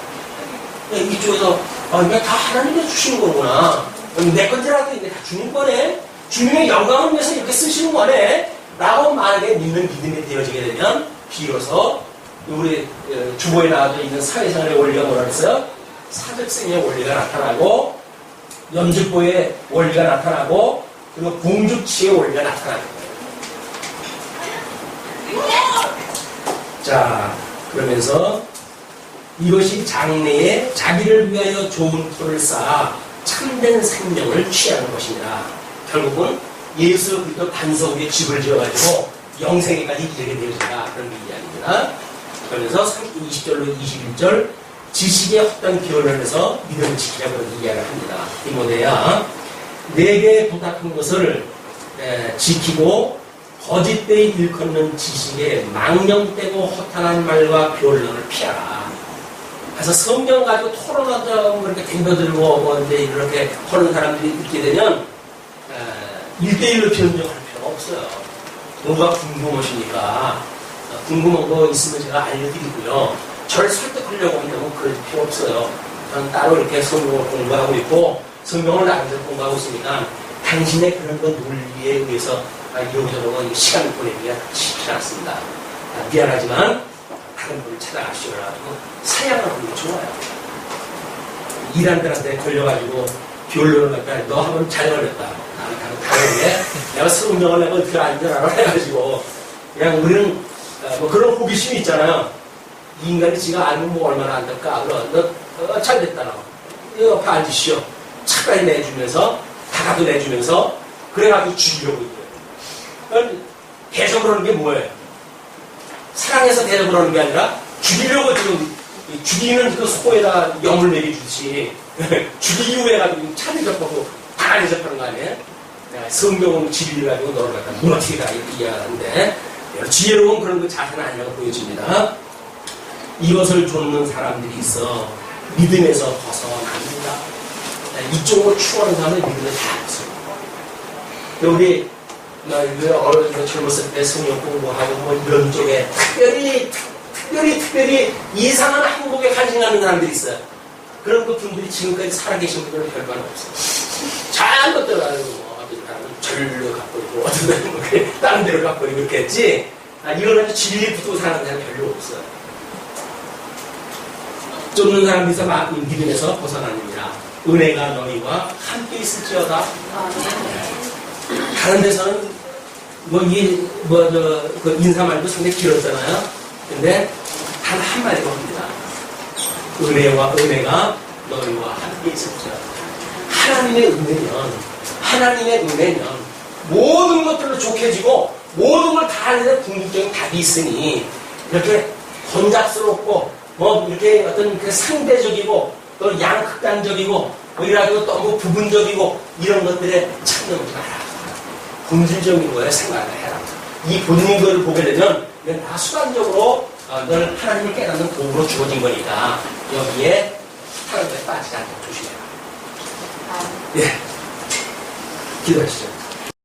Speaker 1: 이쪽에서 이게 다 하나님께서 주시는 거구나. 내 건지라도 이게 다 주님 거네. 주님의 영광을 위해서 이렇게 쓰시는 거네. 라고 만약에 믿는 믿음이 되어지게 되면 비로소 우리 주보에 나와져 있는 사회생활의 원리가 뭐라 그랬어요? 사적생의 원리가 나타나고 염직보의 원리가 나타나고 그리고 공주치의 원리가 나타나는 거예요. 자, 그러면서 이것이 장래에 자기를 위하여 좋은 토를 쌓아 참된 생명을 취하는 것이니라. 결국은 예수 그리스도 단서 위에 집을 지어가지고 영생에까지 이르게 되어진다. 그런 이야기입니다. 그러면서 20절로 21절 지식의 헛된 기원을 해서 믿음을 지키자 그런 이야기를 합니다. 디모데야 내게 부탁한 것을 지키고 거짓되이 일컫는 지식에 망령되고 허탄한 말과 변론을 피하라. 그래서 성경 가지고 토론하자고 이렇게 댕겨들고 뭐 이렇게 하는 사람들이 있게 되면 1대1로 변정할 필요가 없어요. 누가 궁금하시니까 궁금한 거 있으면 제가 알려드리고요. 저를 설득하려고 한다면 그럴 필요 없어요. 저는 따로 이렇게 성경을 공부하고 있고 성경을 나름대로 공부하고 있으니까 당신의 그런 거 논리에 의해서 이러고저러고 시간을 보내기가 쉽지 않습니다. 미안하지만 다른 분을 찾아가시오라 가지고 사양을 하는 게 좋아요. 이란들한테 걸려가지고 변론을 갖다 너 하면 잘 걸렸다. 다른데 내가 성경을 내가 어떻게 안전하라 해가지고 그냥 우리는 뭐 그런 호기심이 있잖아요. 이 인간이 지가 알면 뭐 얼마나 안 될까. 너 잘 됐다. 너 옆에 앉으시오. 차까지 내주면서 다가도 내주면서 그래가지고 죽이려고 있어요. 대접을 하는 게 뭐예요? 사랑해서 대접을 하는 게 아니라 죽이려고 지금 죽이는 그 소에다 영을 내리주듯이 죽이려고 해가지고 차 대접하고 다 대접하는 거 아니에요? 성경은 진리를 가지고 너를 갖다 무너뜨리라 이렇게 이야기하는데 지혜로운 그런 그 자세는 아니라고 보여집니다. 이것을 좇는 사람들이 있어 믿음에서 벗어납니다. 이쪽으로 추구하는 사람은 믿음에 다 없어요. 우리 젊었을 때 성경 공부하고 뭐 이런 쪽에 특별히 이상한 한국에 관심하는 사람들이 있어요. 그런 그 분들이 지금까지 살아계신 분들은 별반 없어요. 잘 것들 절로 갖고 있고 어떤 데는 다른 데로 갖고 있고 그렇게 했지 이걸 아주 진리 붙고 사는 데는 별로 없어요. 쫓는 사람이 있어 믿음에서 벗어나느니라. 은혜가 너희와 함께 있을지어다. 다른 데서는 그 인사 말도 상당히 길었잖아요. 근데 단 한마디로 합니다. 은혜가 너희와 함께 있을지어다. 하나님의 은혜면 모든 것들로 좋게지고 모든 걸 다 하는데 궁극적인 답이 있으니 이렇게 혼잡스럽고 이렇게 어떤 그 상대적이고 또 양극단적이고 이래가지고 너무 부분적이고 이런 것들에 참여하지 마라. 본질적인 거에 생각을 해라. 이 본능들을 보게 되면 이건 다 수단적으로 널 하나님을 깨닫는 도구로 주어진 거니까 여기에 다른 거에 빠지지 않도록 조심해라. 예. 기도하시죠.